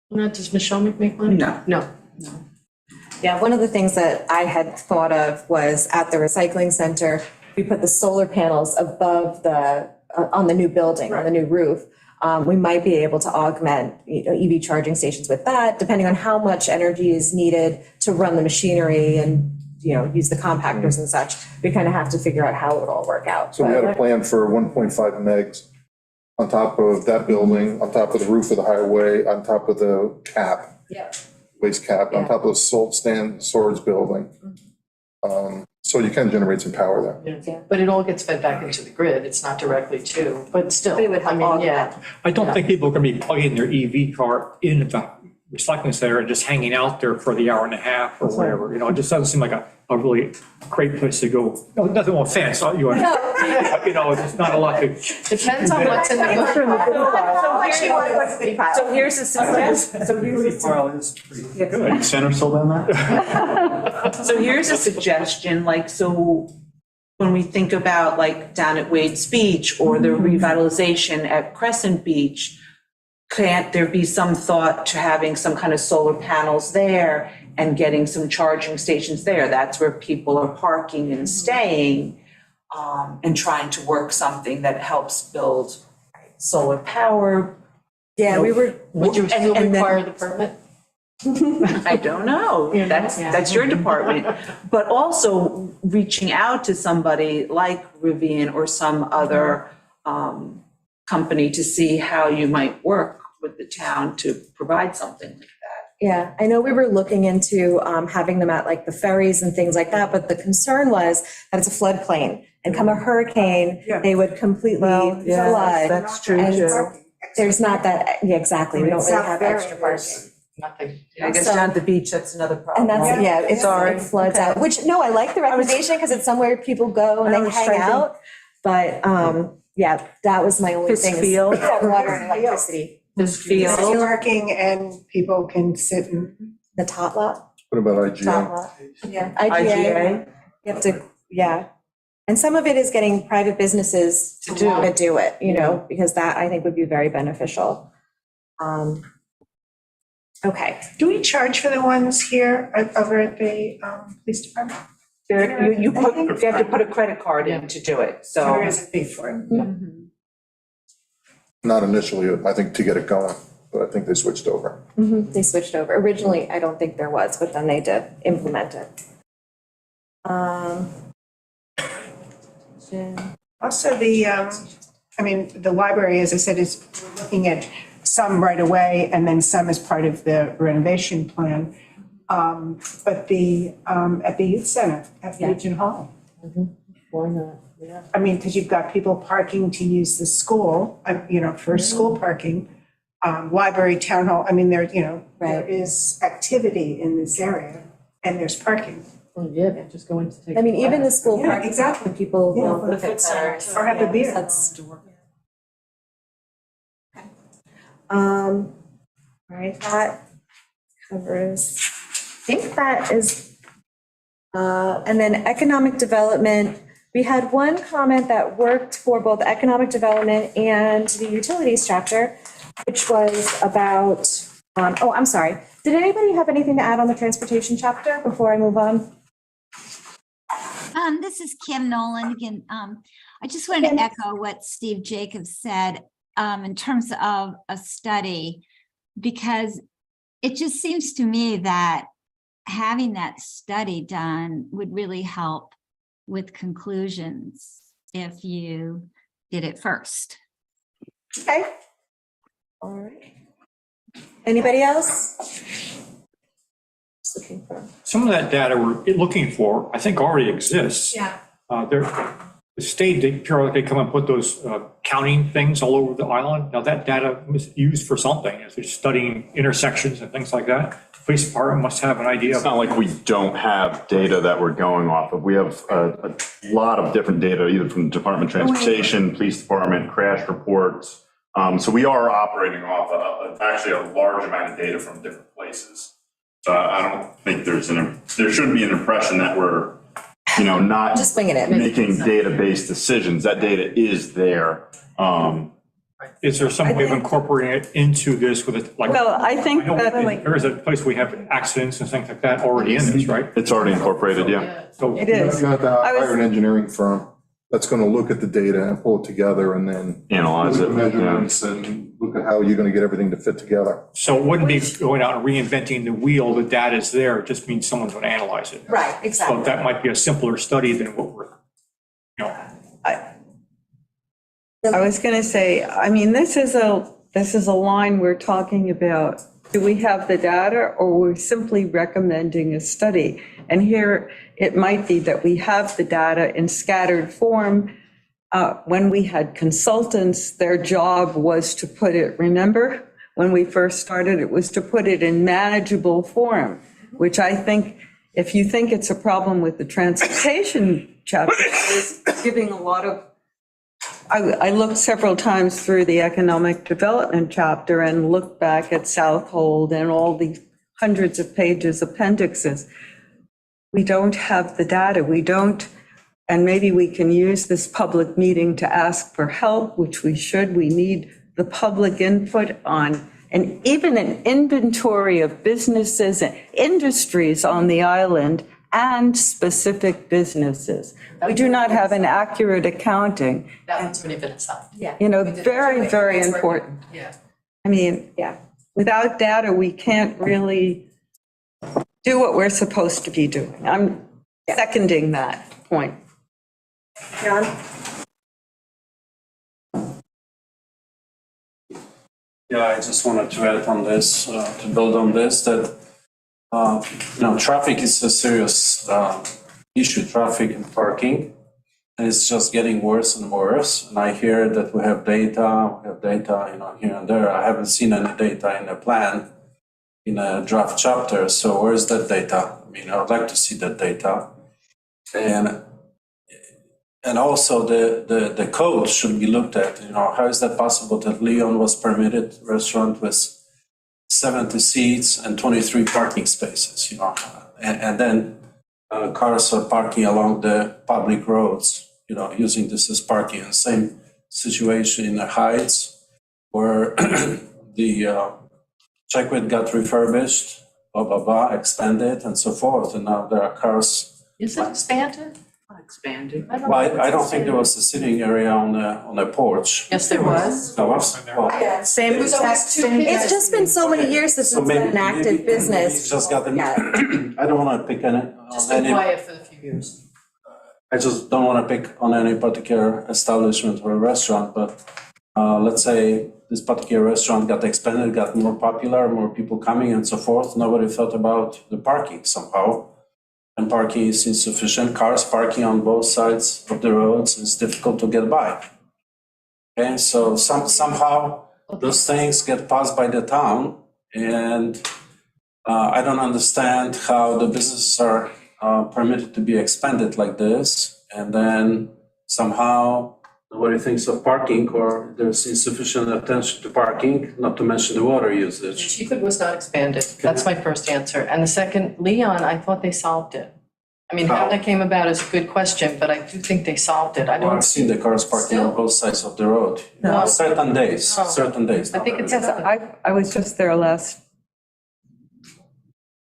Not, does Masonic make money? No. No. Yeah, one of the things that I had thought of was at the recycling center, we put the solar panels above on the new building, on the new roof. We might be able to augment, EV charging stations with that, depending on how much energy is needed to run the machinery and, use the compactors and such. We kind of have to figure out how it would all work out. So we had a plan for 1.5 megs on top of that building, on top of the roof of the highway, on top of the cap. Yep. Waste cap, on top of the salt stand storage building. So you can generate some power there. Yeah. But it all gets fed back into the grid. It's not directly to, but still, But it would I help mean, yeah. augment. I don't think people are going to be plugging their EV car in the recycling center and just hanging out there for the hour and a half or whatever. It just doesn't seem like a really great place to go. No, nothing more offense, there's not a lot to. Depends on what's in the. So here's a suggestion. Center still down there? So here's a suggestion, so when we think about like down at Wade's Beach or the revitalization at Crescent Beach, can't there be some thought to having some kind of solar panels there and getting some charging stations there? That's where people are parking and staying, and trying to work something that helps build solar power. Yeah, we were. Would you still and then- require the permit? I don't know. That's your department. But also reaching out to somebody like Rivian or some other company to see how you might work with the town to provide something like that. Yeah, I know we were looking into having them at like the ferries and things like that, but the concern was that it's a floodplain, and come a hurricane, they would completely flood. That's true And too. There's not that, yeah, exactly, we don't really have Very extra parking. Nothing. I guess down at the beach, that's another And problem. that's, yeah, it floods out, which, no, I like the recommendation because it's somewhere people go and I they was hang trying to- out. But, yeah, that was my only His thing. is field. Water and electricity, This field. Parking and people can sit and. the top lot, What about top IGA? lot, yeah, IGA. You have to, yeah. And some of it is getting private businesses to want to do it, because that I think would be very beneficial. Okay. Do we charge for the ones here over at the police department? You have to put a credit card in to do it, so. Or is it paid for? Not initially, I think to get it going, but I think they switched over. They switched over. Originally, I don't think there was, but then they did implement it. Also, the library, as I said, is we're looking at some right away and then some as part of the renovation plan. But at the youth center at Legion Hall. Why not? Yeah. I mean, because you've got people parking to use the school, for school parking, library, town hall. I mean, there Right. is activity in this area and there's parking. Yeah, they're just going to take. I mean, even the school Yeah, parking, exactly. when people Yeah, don't for the look at food center, cars. or have a beer. That's, all right, that covers, I think that is, and then economic development. We had one comment that worked for both economic development and the utilities chapter, which was about, oh, I'm sorry. Did anybody have anything to add on the transportation chapter before I move on? This is Kim Nolan again. I just wanted to echo what Steve Jacobs said in terms of a study, because it just seems to me that having that study done would really help with conclusions if you did it first. Okay. All right. Anybody else? Just looking for. Some of that data we're looking for, I think already exists. Yeah. The state, they periodically come and put those counting things all over the island. Now that data was used for something, if they're studying intersections and things like that. The police department must have an idea. It's not like we don't have data that we're going off of. We have a lot of different data, either from the Department of Transportation, Police Department, crash reports. So we are operating off actually a large amount of data from different places. So I don't think there shouldn't be an impression that we're, not Just winging it. making data-based decisions. That data is there. Is there some way of incorporating it into this with it? Like, Well, I think know that, there is a place we have accidents and things like that already in this, right? It's already incorporated, yeah. So it is. You have to I was- hire an engineering firm that's going to look at the data and pull it together and then Analyze look it. at measurements and look at how you're going to get everything to fit together. So it wouldn't be going out and reinventing the wheel. The data is there. It just means someone's going to analyze it. Right, So exactly. that might be a simpler study than what we're, I was going to say, I mean, this is a line we're talking about. Do we have the data, or we're simply recommending a study? And here, it might be that we have the data in scattered form. When we had consultants, their job was to put it, remember? When we first started, it was to put it in manageable form, which I think, if you think it's a problem with the transportation chapter, is giving a lot of, I looked several times through the economic development chapter and looked back at Southold and all the hundreds of pages appendixes. We don't have the data. We don't, and maybe we can use this public meeting to ask for help, which we should. We need the public input on, and even an inventory of businesses and industries on the island and specific businesses. We do not have an accurate accounting. That one's already been assigned. Yeah. Very, very important. Yeah. I mean, Yeah. without data, we can't really do what we're supposed to be doing. I'm seconding that point. John? Yeah, I just wanted to add on this, to build on this, that, traffic is a serious issue, traffic and parking. And it's just getting worse and worse. And I hear that we have data, here and there. I haven't seen any data in a plan, in a draft chapter. So where's that data? I mean, I would like to see that data. And also the code should be looked at, how is that possible that Leon was permitted restaurant with 70 seats and 23 parking spaces, and then cars are parking along the public roads, using this as parking. And same situation in the Heights, where the Checkwit got refurbished, expanded and so forth. And now there are cars. Is it expanded? Not expanded. Well, I don't think there was a sitting area on a porch. Yes, there was. There was? Well, Same There's always exact two thing. kids. It's just been so many years since So it's been an maybe active business. it's just got Yeah. I don't want to pick Just been quiet for a few years. I just don't want to pick on any particular establishment or restaurant, but let's say this particular restaurant got expanded, got more popular, more people coming and so forth. Nobody thought about the parking somehow. And parking is insufficient. Cars parking on both sides of the roads is difficult to get by. Okay, so somehow those things get passed by the town, and I don't understand how the businesses are permitted to be expanded like this, and then somehow nobody thinks of parking, or there's insufficient attention to parking, not to mention the water usage. Chief, it was not expanded. That's my first answer. And the second, Leon, I thought they solved it. I mean, how that came about is a good question, but I do think they solved it. I Well, don't. I've seen the cars parking on both sides of the road. No. Certain days, No. certain days. I think not it's every a- day. I was just there last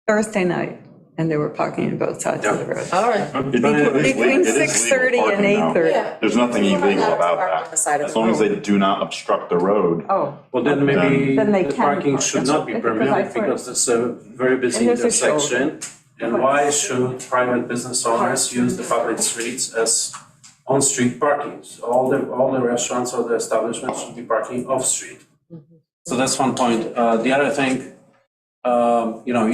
Thursday night, and they were parking on both sides of the road. All right. It is legal- Between it is legal 6:30 and parking now. 8:30. Yeah. There's nothing People are illegal allowed to about park on the that. side of As the long as road. they do not obstruct the road. Oh, Well, then maybe Then they the can parking park. should not be Because I permitted thought- because it's a very busy And there's a intersection. And why should private business owners use the public streets as on-street parking? All the restaurants or the establishments should be parking off-street. So that's one point. The other thing,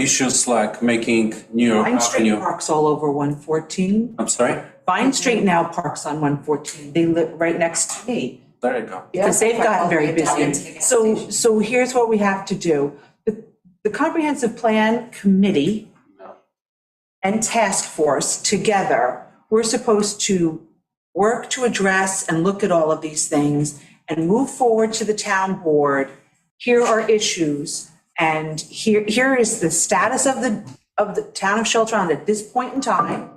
issues like making New York Vine Street Avenue. parks all over 114. I'm sorry? Vine Street now parks on 114. They live right next to me. There you go. Because they've gotten very busy. So here's what we have to do. The Comprehensive Plan Committee and Task Force together, we're supposed to work to address and look at all of these things and move forward to the town board. Here are issues, and here is the status of the town of Shelter Island at this point in time.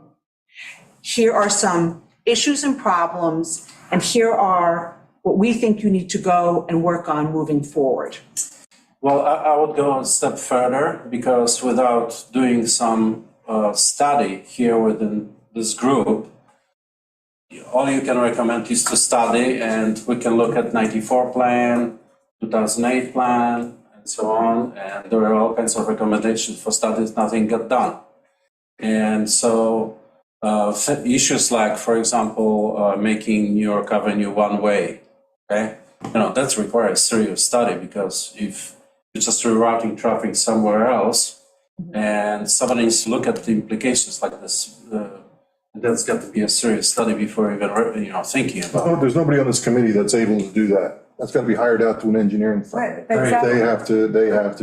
Here are some issues and problems, and here are what we think you need to go and work on moving forward. Well, I would go a step further, because without doing some study here within this group, all you can recommend is to study, and we can look at 94 plan, 2008 plan, and so on, and there are all kinds of recommendations for studies, nothing got done. And so issues like, for example, making New York Avenue one-way, okay? That requires serious study, because if you're just rerouting traffic somewhere else, and somebody needs to look at the implications like this, that's got to be a serious study before even, thinking about it. There's nobody on this committee that's able to do that. That's got to be hired out to an engineering firm. Right, They exactly. have to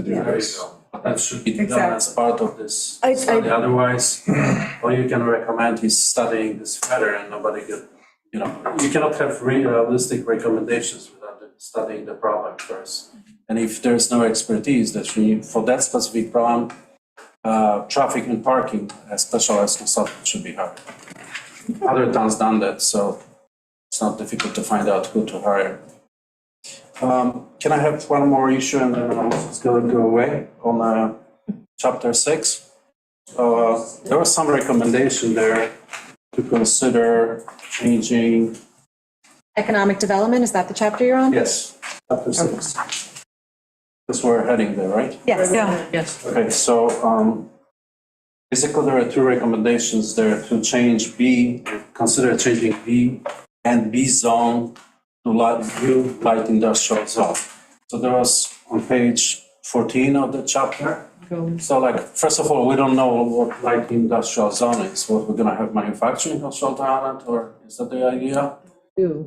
do Yeah. There you this. go. But that should be done Exactly. as part of this I- study. Otherwise, all you can recommend is studying this better, and nobody could, you cannot have realistic recommendations without studying the problem first. And if there's no expertise for that specific problem, traffic and parking, a specialized consultant should be hired. Other towns done that, so it's not difficult to find out who to hire. Can I have one more issue, and then it's going to go away on chapter 6? There was some recommendation there to consider changing. Economic development, is that the chapter you're on? Yes, chapter 6. That's where we're heading there, right? Yes. Yes. Okay, so basically there are two recommendations there to change B, consider changing B and B zone to new light industrial zone. So there was on page 14 of the chapter. So first of all, we don't know what light industrial zone is. What, we're gonna have manufacturing on Shelter Island, or is that the idea?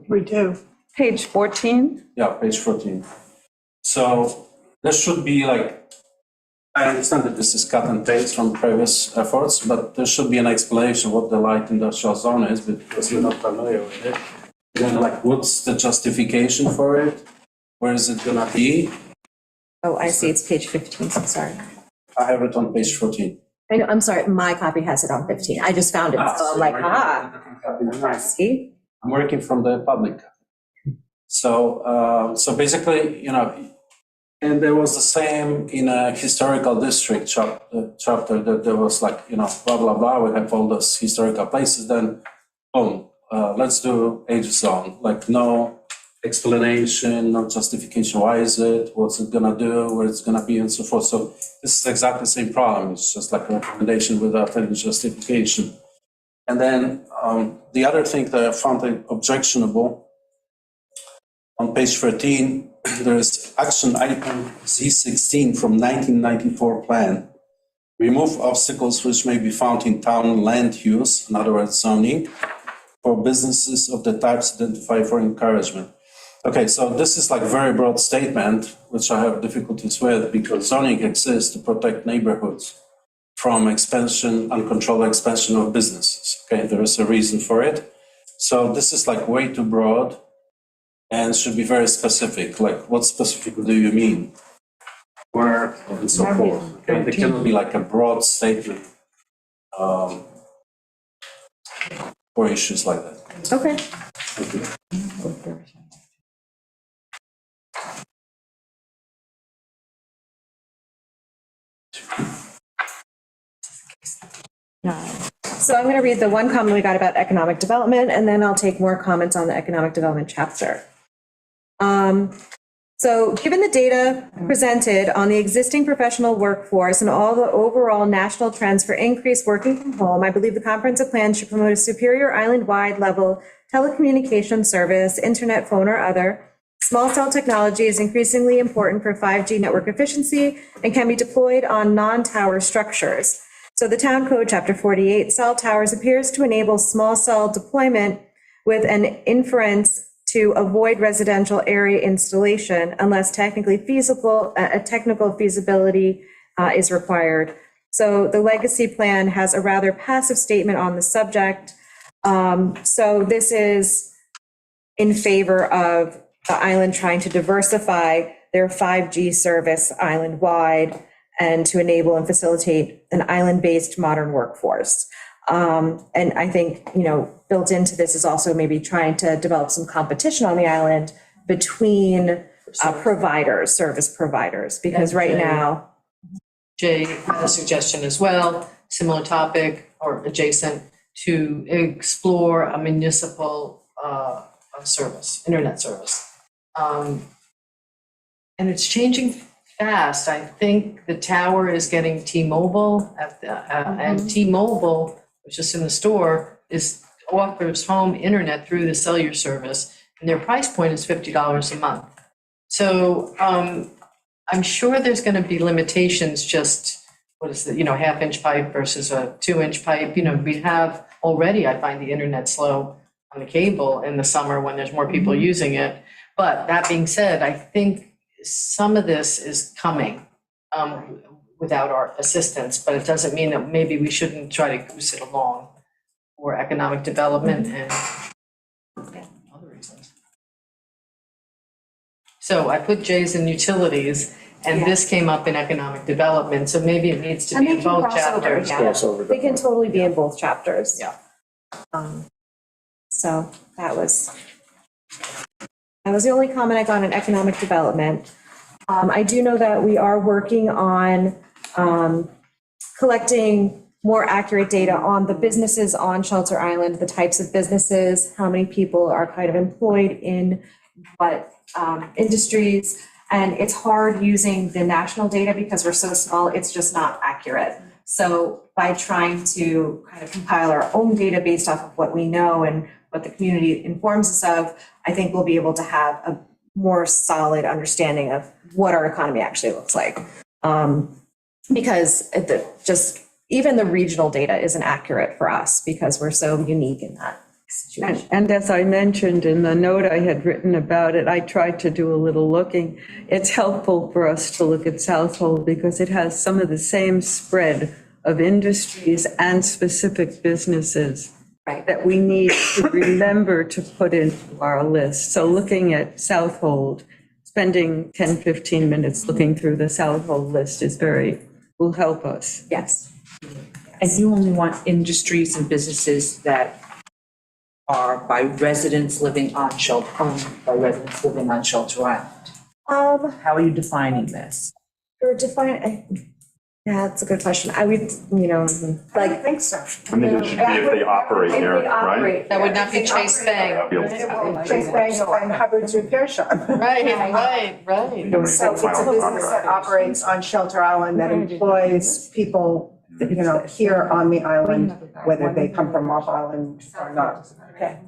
We do. page 14? Yeah, page 14. So there should be I understand that this is cut and paste from previous efforts, but there should be an explanation what the light industrial zone is, because we're not familiar with it. Then what's the justification for it? Where is it gonna be? Oh, I see, it's page 15, so sorry. I have it on page 14. I know, I'm sorry, my copy has it on 15. I just found it, so I'm like, see? I'm working from the public. So basically, and there was the same in a historical district chapter that there was blah, blah, blah, we have all those historical places, then boom, let's do age zone, no explanation, no justification, why is it, what's it gonna do, where it's gonna be, and so forth. So this is exactly the same problem, it's just a recommendation without any justification. And then the other thing that I found objectionable, on page 13, there is action item Z16 from 1994 plan. Remove obstacles which may be found in town land use, in other words, zoning, for businesses of the types identified for encouragement. Okay, so this is very broad statement, which I have difficulties with, because zoning exists to protect neighborhoods from expansion, uncontrolled expansion of businesses. Okay, there is a reason for it. So this is like way too broad and should be very specific. Like, what specific do you mean? Where and so forth. Okay, there cannot be like a broad statement for issues like that. Okay. Thank you. So I'm going to read the one comment we got about economic development, and then I'll take more comments on the economic development chapter. So given the data presented on the existing professional workforce and all the overall national trends for increased working from home, I believe the comprehensive plan should promote a superior island-wide level telecommunication service, internet, phone, or other. Small cell technology is increasingly important for 5G network efficiency and can be deployed on non-tower structures. So the Town Code, Chapter 48, cell towers appears to enable small cell deployment with an inference to avoid residential area installation unless technically feasible, a technical feasibility is required. So the legacy plan has a rather passive statement on the subject. So this is in favor of the island trying to diversify their 5G service island-wide and to enable and facilitate an island-based modern workforce. And I think, built into this is also maybe trying to develop some competition on the island between providers, service providers, because right now. Jay had a suggestion as well, similar topic or adjacent, to explore a municipal service, internet service. And it's changing fast. I think the tower is getting T-Mobile and T-Mobile, which is in the store, offers home internet through the cellular service, and their price point is $50 a month. So I'm sure there's going to be limitations, just what is the, half-inch pipe versus a 2-inch pipe. We have already, I find the internet slow on the cable in the summer when there's more people using it. But that being said, I think some of this is coming without our assistance, but it doesn't mean that maybe we shouldn't try to goose it along for economic development and other reasons. So I put J's in utilities, and this came up in economic development, so maybe it needs to be in both chapters. They can totally be in both chapters. Yeah. So that was the only comment I got on economic development. I do know that we are working on collecting more accurate data on the businesses on Shelter Island, the types of businesses, how many people are kind of employed in what industries. And it's hard using the national data because we're so small, it's just not accurate. So by trying to kind of compile our own data based off of what we know and what the community informs us of, I think we'll be able to have a more solid understanding of what our economy actually looks like. Because even the regional data isn't accurate for us because we're so unique in that situation. And as I mentioned in the note I had written about it, I tried to do a little looking. It's helpful for us to look at Southold because it has some of the same spread of industries and specific businesses that we need to remember to put into our list. So looking at Southold, spending 10, 15 minutes looking through the Southold list will help us. Yes. And you only want industries and businesses that are by residents living on Shelter Island. How are you defining this? Or define, yeah, that's a good question. I would, I think so. I think it should be if they operate there, right? That would not be Chase Bank. Chase Bank and Hubbard's Repair Shop. Right. So it's a business that operates on Shelter Island that employs people, here on the island, whether they come from off island or not. Okay.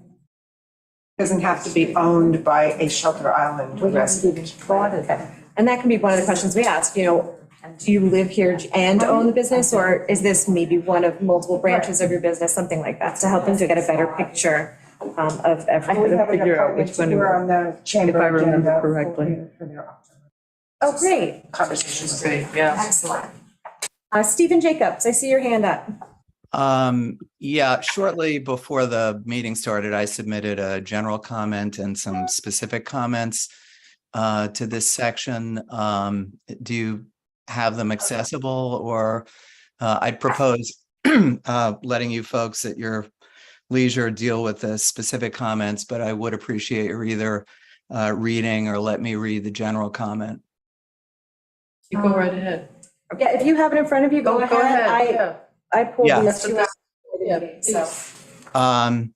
Doesn't have to be owned by a Shelter Island resident. And that can be one of the questions we ask, do you live here and own the business, or is this maybe one of multiple branches of your business, something like that, to help them to get a better picture of everything. to figure out which one it We're was, on the chamber if I remember agenda correctly. for their Oh, great. conversations. Great, yeah. Excellent. Stephen Jacobs, I see your hand up. Yeah, shortly before the meeting started, I submitted a general comment and some specific comments to this section. Do you have them accessible, or I'd propose letting you folks at your leisure deal with the specific comments, but I would appreciate your either reading or let me read the general comment. You go right ahead. Yeah, if you have it in front of you, go ahead. Yeah. I pulled Yeah. these two out. Yeah, So.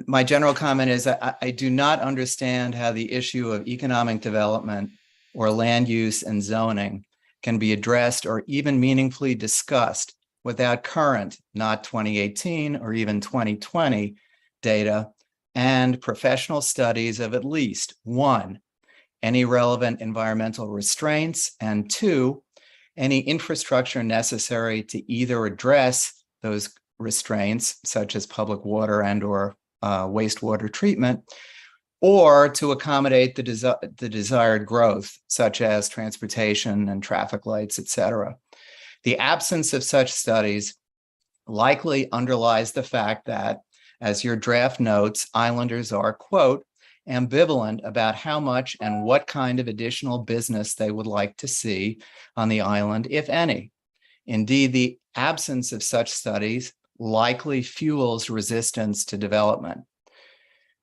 My general comment is I do not understand how the issue of economic development or land use and zoning can be addressed or even meaningfully discussed without current, not 2018 or even 2020 data and professional studies of at least 1, any relevant environmental restraints, and 2, any infrastructure necessary to either address those restraints, such as public water and or wastewater treatment, or to accommodate the desired growth, such as transportation and traffic lights, et cetera. The absence of such studies likely underlies the fact that, as your draft notes, islanders are, quote, ambivalent about how much and what kind of additional business they would like to see on the island, if any. Indeed, the absence of such studies likely fuels resistance to development.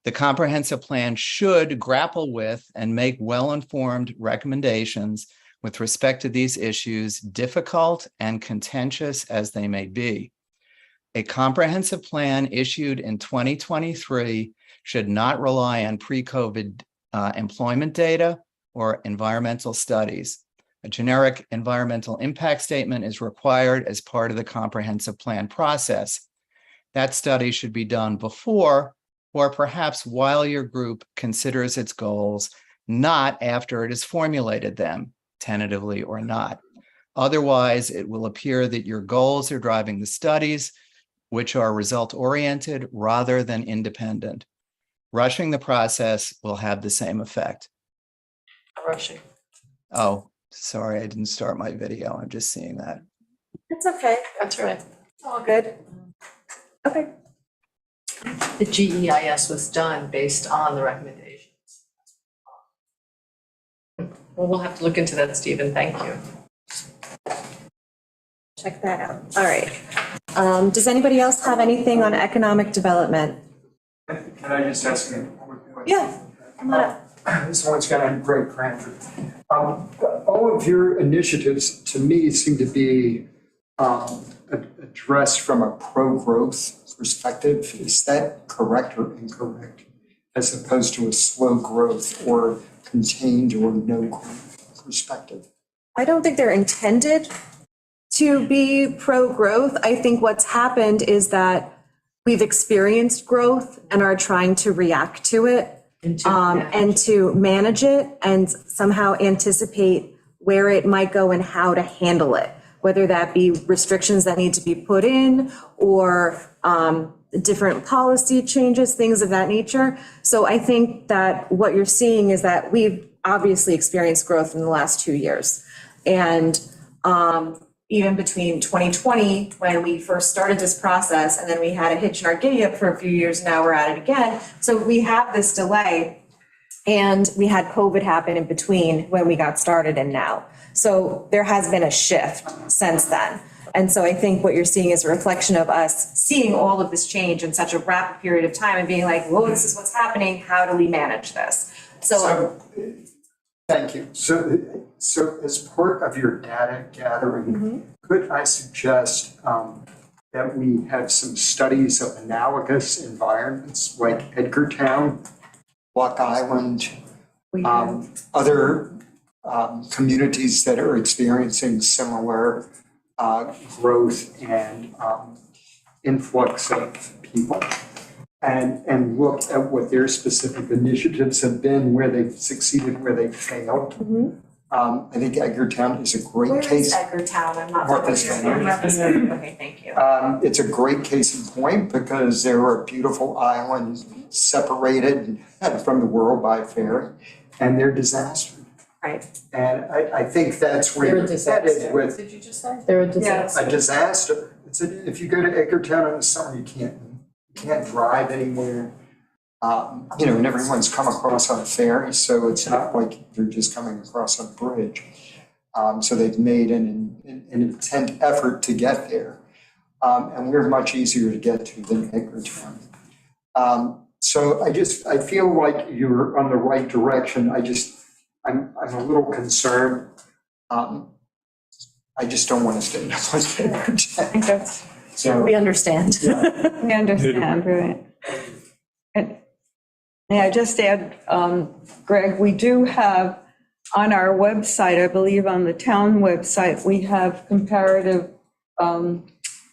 The comprehensive plan should grapple with and make well-informed recommendations with respect to these issues, difficult and contentious as they may be. A comprehensive plan issued in 2023 should not rely on pre-COVID employment data or environmental studies. A generic environmental impact statement is required as part of the comprehensive plan process. That study should be done before or perhaps while your group considers its goals, not after it has formulated them, tentatively or not. Otherwise, it will appear that your goals are driving the studies, which are result-oriented rather than independent. Rushing the process will have the same effect. rushing. Oh, sorry, I didn't start my video. I'm just seeing that. It's okay. That's right. All good. Okay. The GEIS was done based on the recommendations. Well, we'll have to look into that, Stephen. Thank you. Check that out. All right. Does anybody else have anything on economic development? Can I just ask you a quick question? Yeah. Come on up. This one's got a great Cranford. All of your initiatives, to me, seem to be addressed from a pro-growth perspective. Is that correct or incorrect? As opposed to a slow growth or contained or no growth perspective? I don't think they're intended to be pro-growth. I think what's happened is that we've experienced growth and are trying to react to it and to manage it and somehow anticipate where it might go and how to handle it, whether that be restrictions that need to be put in or different policy changes, things of that nature. So I think that what you're seeing is that we've obviously experienced growth in the last 2 years. And even between 2020, when we first started this process, and then we had a hitch in our giddy up for a few years, now we're at it again. So we have this delay, and we had COVID happen in between when we got started and now. So there has been a shift since then. And so I think what you're seeing is a reflection of us seeing all of this change in such a rapid period of time and being like, whoa, this is what's happening. How do we manage this? So thank you. So as part of your data gathering, could I suggest that we have some studies of analogous environments like Edgartown, Block Island, other communities that are experiencing similar growth and influx of people, and look at what their specific initiatives have been, where they've succeeded, where they've failed. I think Edgartown is a great case. Where is Edgartown? I'm not Martha's Vineyard. Okay, thank you. It's a great case in point because they're a beautiful island separated from the world by ferry, and they're disastered. Right. And I think that's where They're a you're disaster. headed with Did you just say? They're a disaster. a disaster. If you go to Edgartown in the summer, you can't drive anywhere. And everyone's come across on a ferry, so it's not like you're just coming across a bridge. So they've made an intent effort to get there. And we're much easier to get to than Edgartown. So I feel like you're on the right direction. I'm a little concerned. I just don't want to stay like Edgartown. So, We understand. We understand, right? And may I just add, Greg, we do have on our website, I believe on the town website, we have comparative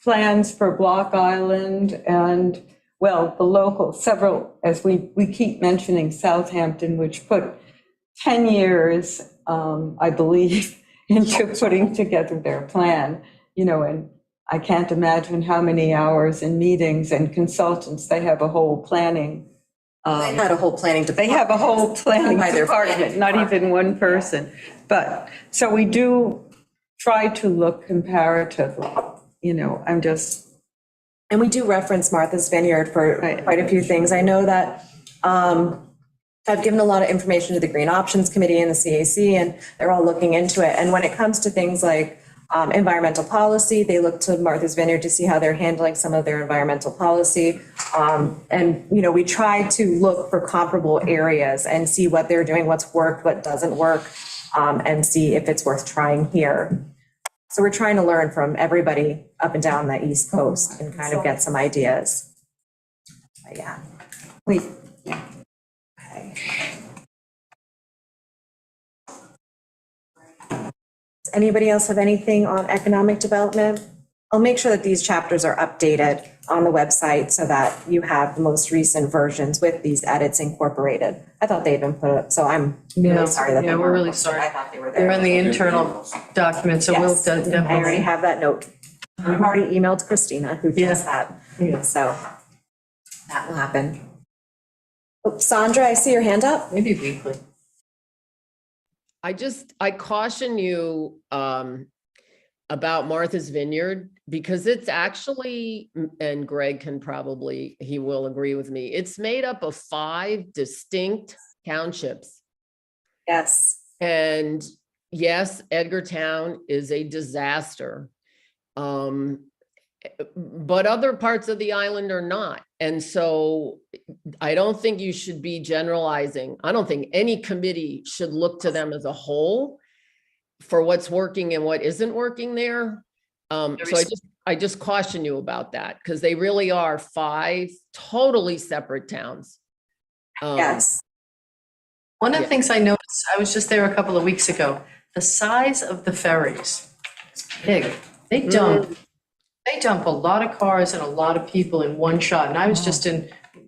plans for Block Island and, well, the local, several, as we keep mentioning Southampton, which put 10 years, I believe, into putting together their plan, and I can't imagine how many hours and meetings and consultants. They have a whole planning. They had a whole planning They have a whole planning By their department, not even one person. But, so we do try to look comparatively, I'm just. And we do reference Martha's Vineyard for quite a few things. I know that I've given a lot of information to the Green Options Committee and the CAC, and they're all looking into it. And when it comes to things like environmental policy, they look to Martha's Vineyard to see how they're handling some of their environmental policy. And, we try to look for comparable areas and see what they're doing, what's worked, what doesn't work, and see if it's worth trying here. So we're trying to learn from everybody up and down the East Coast and kind of get some ideas. But yeah. Okay. Does anybody else have anything on economic development? I'll make sure that these chapters are updated on the website so that you have the most recent versions with these edits incorporated. I thought they'd been put up, so I'm really sorry that they Yeah, we're weren't. really sorry. I thought they were there. They're in the internal document, so we'll Yes, I already definitely. have that note. I've already emailed Christina, who does that. So that will happen. Oh, Sandra, I see your hand up. Maybe weekly. I caution you about Martha's Vineyard because it's actually, and Greg he will agree with me, it's made up of 5 distinct townships. Yes. And yes, Edgartown is a disaster. But other parts of the island are not. And so I don't think you should be generalizing. I don't think any committee should look to them as a whole for what's working and what isn't working there. So I just caution you about that because they really are 5 totally separate towns. Yes. One of the things I noticed, I was just there a couple of weeks ago, the size of the ferries is big. They dump a lot of cars and a lot of people in one shot. And I was just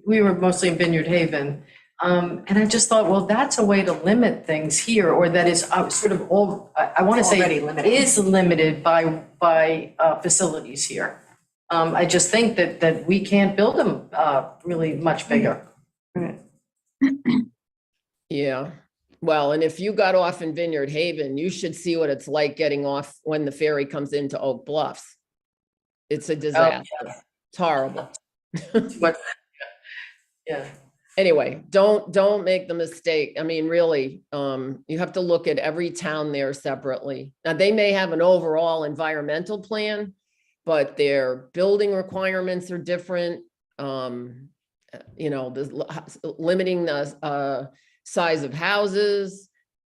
we were mostly in Vineyard Haven. And I just thought, well, that's a way to limit things here, or that is sort of I want to say is limited by facilities here. I just think that we can't build them really much bigger. Yeah. Well, and if you got off in Vineyard Haven, you should see what it's like getting off when the ferry comes into Oak Bluffs. It's a disaster. It's horrible. But yeah. Anyway, don't make the mistake. I mean, really, you have to look at every town there separately. Now, they may have an overall environmental plan, but their building requirements are different. Limiting the size of houses,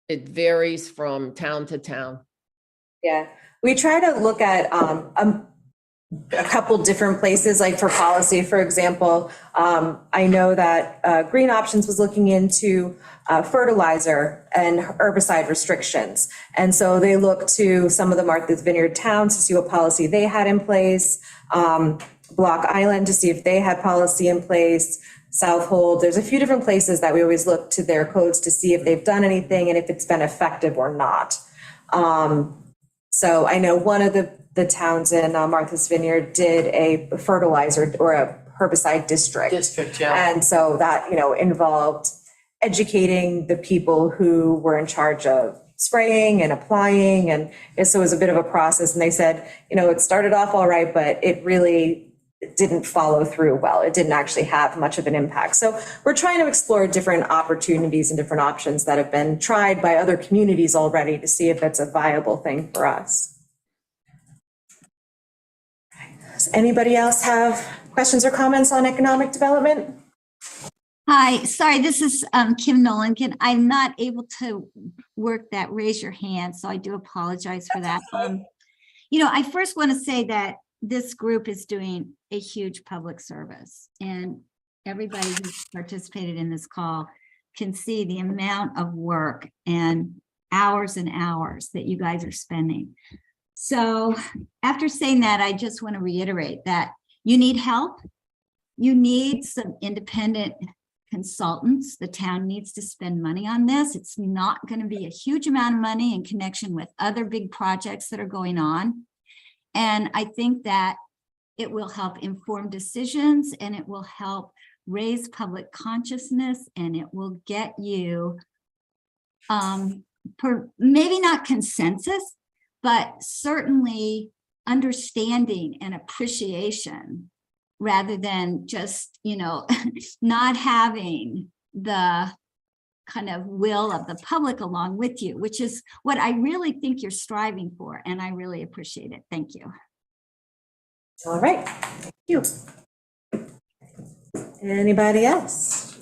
it varies from town to town. Yeah, we try to look at a couple different places, like for policy, for example. I know that Green Options was looking into fertilizer and herbicide restrictions. And so they looked to some of the Martha's Vineyard towns to see what policy they had in place, Block Island to see if they had policy in place, Southold. There's a few different places that we always look to their codes to see if they've done anything and if it's been effective or not. So I know one of the towns in Martha's Vineyard did a fertilizer or a herbicide district. Yeah. And so that, involved educating the people who were in charge of spraying and applying. And so it was a bit of a process. And they said, it started off all right, but it really didn't follow through well. It didn't actually have much of an impact. So we're trying to explore different opportunities and different options that have been tried by other communities already to see if it's a viable thing for us. Does anybody else have questions or comments on economic development? Hi, sorry, this is Kim Nolan. I'm not able to work that raise your hand, so I do apologize for that. I first want to say that this group is doing a huge public service, and everybody who's participated in this call can see the amount of work and hours that you guys are spending. So after saying that, I just want to reiterate that you need help. You need some independent consultants. The town needs to spend money on this. It's not going to be a huge amount of money in connection with other big projects that are going on. And I think that it will help inform decisions, and it will help raise public consciousness, and it will get you maybe not consensus, but certainly understanding and appreciation, rather than just, not having the kind of will of the public along with you, which is what I really think you're striving for. And I really appreciate it. Thank you. All right, thank you. Anybody else?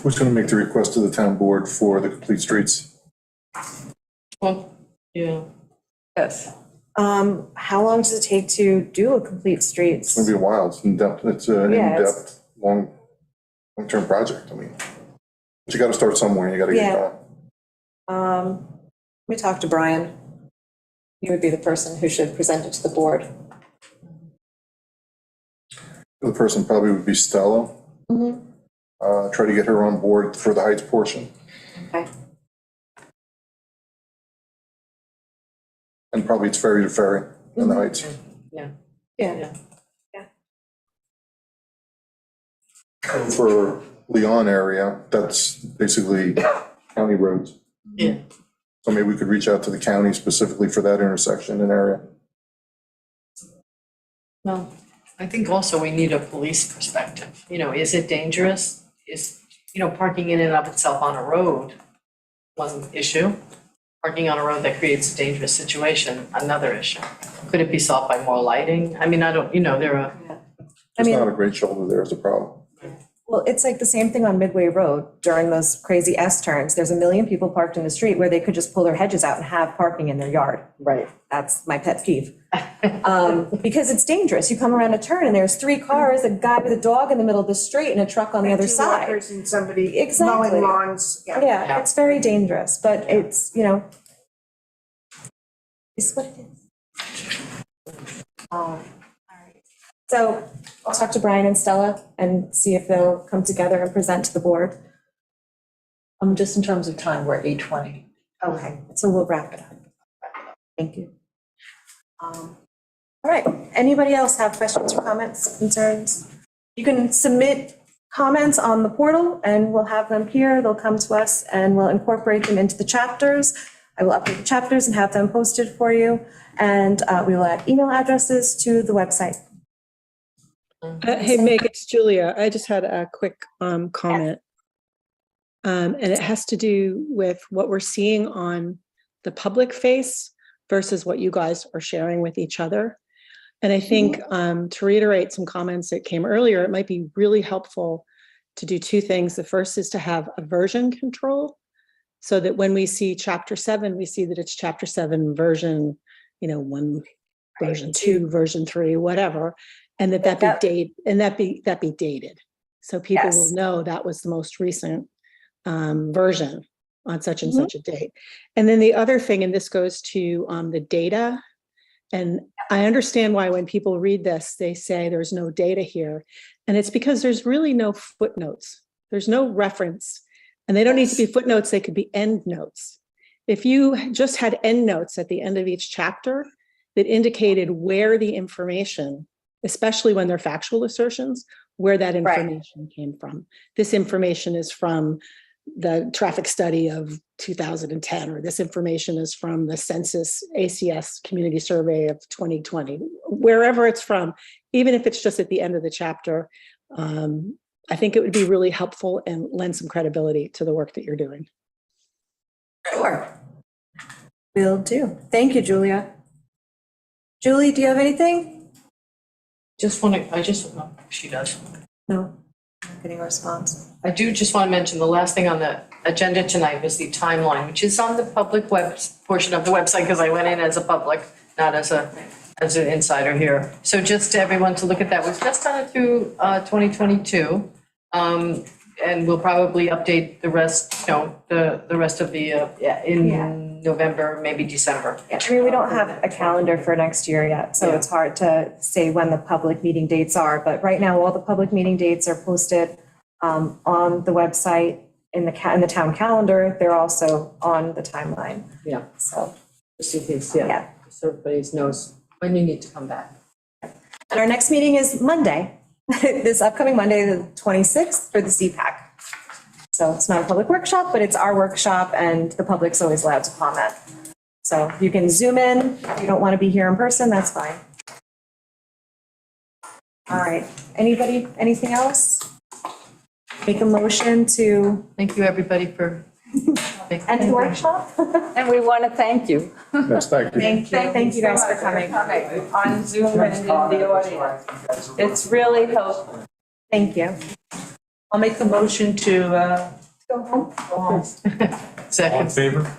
Who's going to make the request to the town board for the complete streets? Well, yeah. Yes. How long does it take to do a complete streets? It's going to be a while. It's in-depth. It's an Yeah, in-depth, long-term project. I mean, but you got to start somewhere. You got to get it done. Let me talk to Brian. He would be the person who should present it to the board. The person probably would be Stella. Try to get her on board for the Heights portion. Okay. And probably it's ferry to ferry in the Heights. Yeah. Yeah. For Leon area, that's basically county roads. Yeah. So maybe we could reach out to the county specifically for that intersection and area. Well, I think also we need a police perspective. Is it dangerous? Is, parking in and of itself on a road one issue? Parking on a road that creates a dangerous situation, another issue. Could it be solved by more lighting? I mean, I don't, there are. There's not a great shoulder there is a problem. Well, it's like the same thing on Midway Road during those crazy S turns. There's a million people parked in the street where they could just pull their hedges out and have parking in their yard. Right. That's my pet peeve. Because it's dangerous. You come around a turn and there's 3 cars, a guy with a dog in the middle of the street and a truck on the other side. And somebody Exactly. mowing lawns. Yeah, it's very dangerous, but it's, it's what it is. All right. So I'll talk to Brian and Stella and see if they'll come together and present to the board. Just in terms of time, we're 8:20. Okay, so we'll wrap it up. Thank you. All right, anybody else have questions or comments, concerns? You can submit comments on the portal and we'll have them here. They'll come to us and we'll incorporate them into the chapters. I will update the chapters and have them posted for you. And we will add email addresses to the website. Hey, Meg, it's Julia. I just had a quick comment. And it has to do with what we're seeing on the public face versus what you guys are sharing with each other. And I think to reiterate some comments that came earlier, it might be really helpful to do 2 things. The first is to have a version control so that when we see chapter 7, we see that it's chapter 7 version, 1, version 2, version 3, whatever. And that be dated. So people will know that was the most recent version on such and such a date. And then the other thing, and this goes to the data, and I understand why when people read this, they say there's no data here. And it's because there's really no footnotes. There's no reference. And they don't need to be footnotes, they could be end notes. If you just had end notes at the end of each chapter that indicated where the information, especially when they're factual assertions, where that information came from. This information is from the traffic study of 2010, or this information is from the census ACS community survey of 2020, wherever it's from, even if it's just at the end of the chapter. I think it would be really helpful and lend some credibility to the work that you're doing. Sure. Will do. Thank you, Julia. Julie, do you have anything? No, she does. No, not getting a response. I do just want to mention, the last thing on the agenda tonight was the timeline, which is on the public web portion of the website, because I went in as a public, not as an insider here. So just to everyone to look at that, we've just done it through 2022. And we'll probably update the rest, the rest of the, in November, maybe December. Yeah, I mean, we don't have a calendar for next year yet, so it's hard to say when the public meeting dates are. But right now, all the public meeting dates are posted on the website, in the town calendar. They're also on the timeline. Yeah. So, Just in case, yeah, so everybody knows when you need to come back. and our next meeting is Monday, this upcoming Monday, the 26th, for the CPAC. So it's not a public workshop, but it's our workshop, and the public's always allowed to comment. So you can Zoom in. If you don't want to be here in person, that's fine. All right. Anybody, anything else? Make a motion to Thank you, everybody, for end the workshop. And we want to thank you. Yes, thank you. Thank you guys for coming. On Zoom and in the audience. It's really helpful. Thank you. I'll make the motion to Go home. All in Second. favor?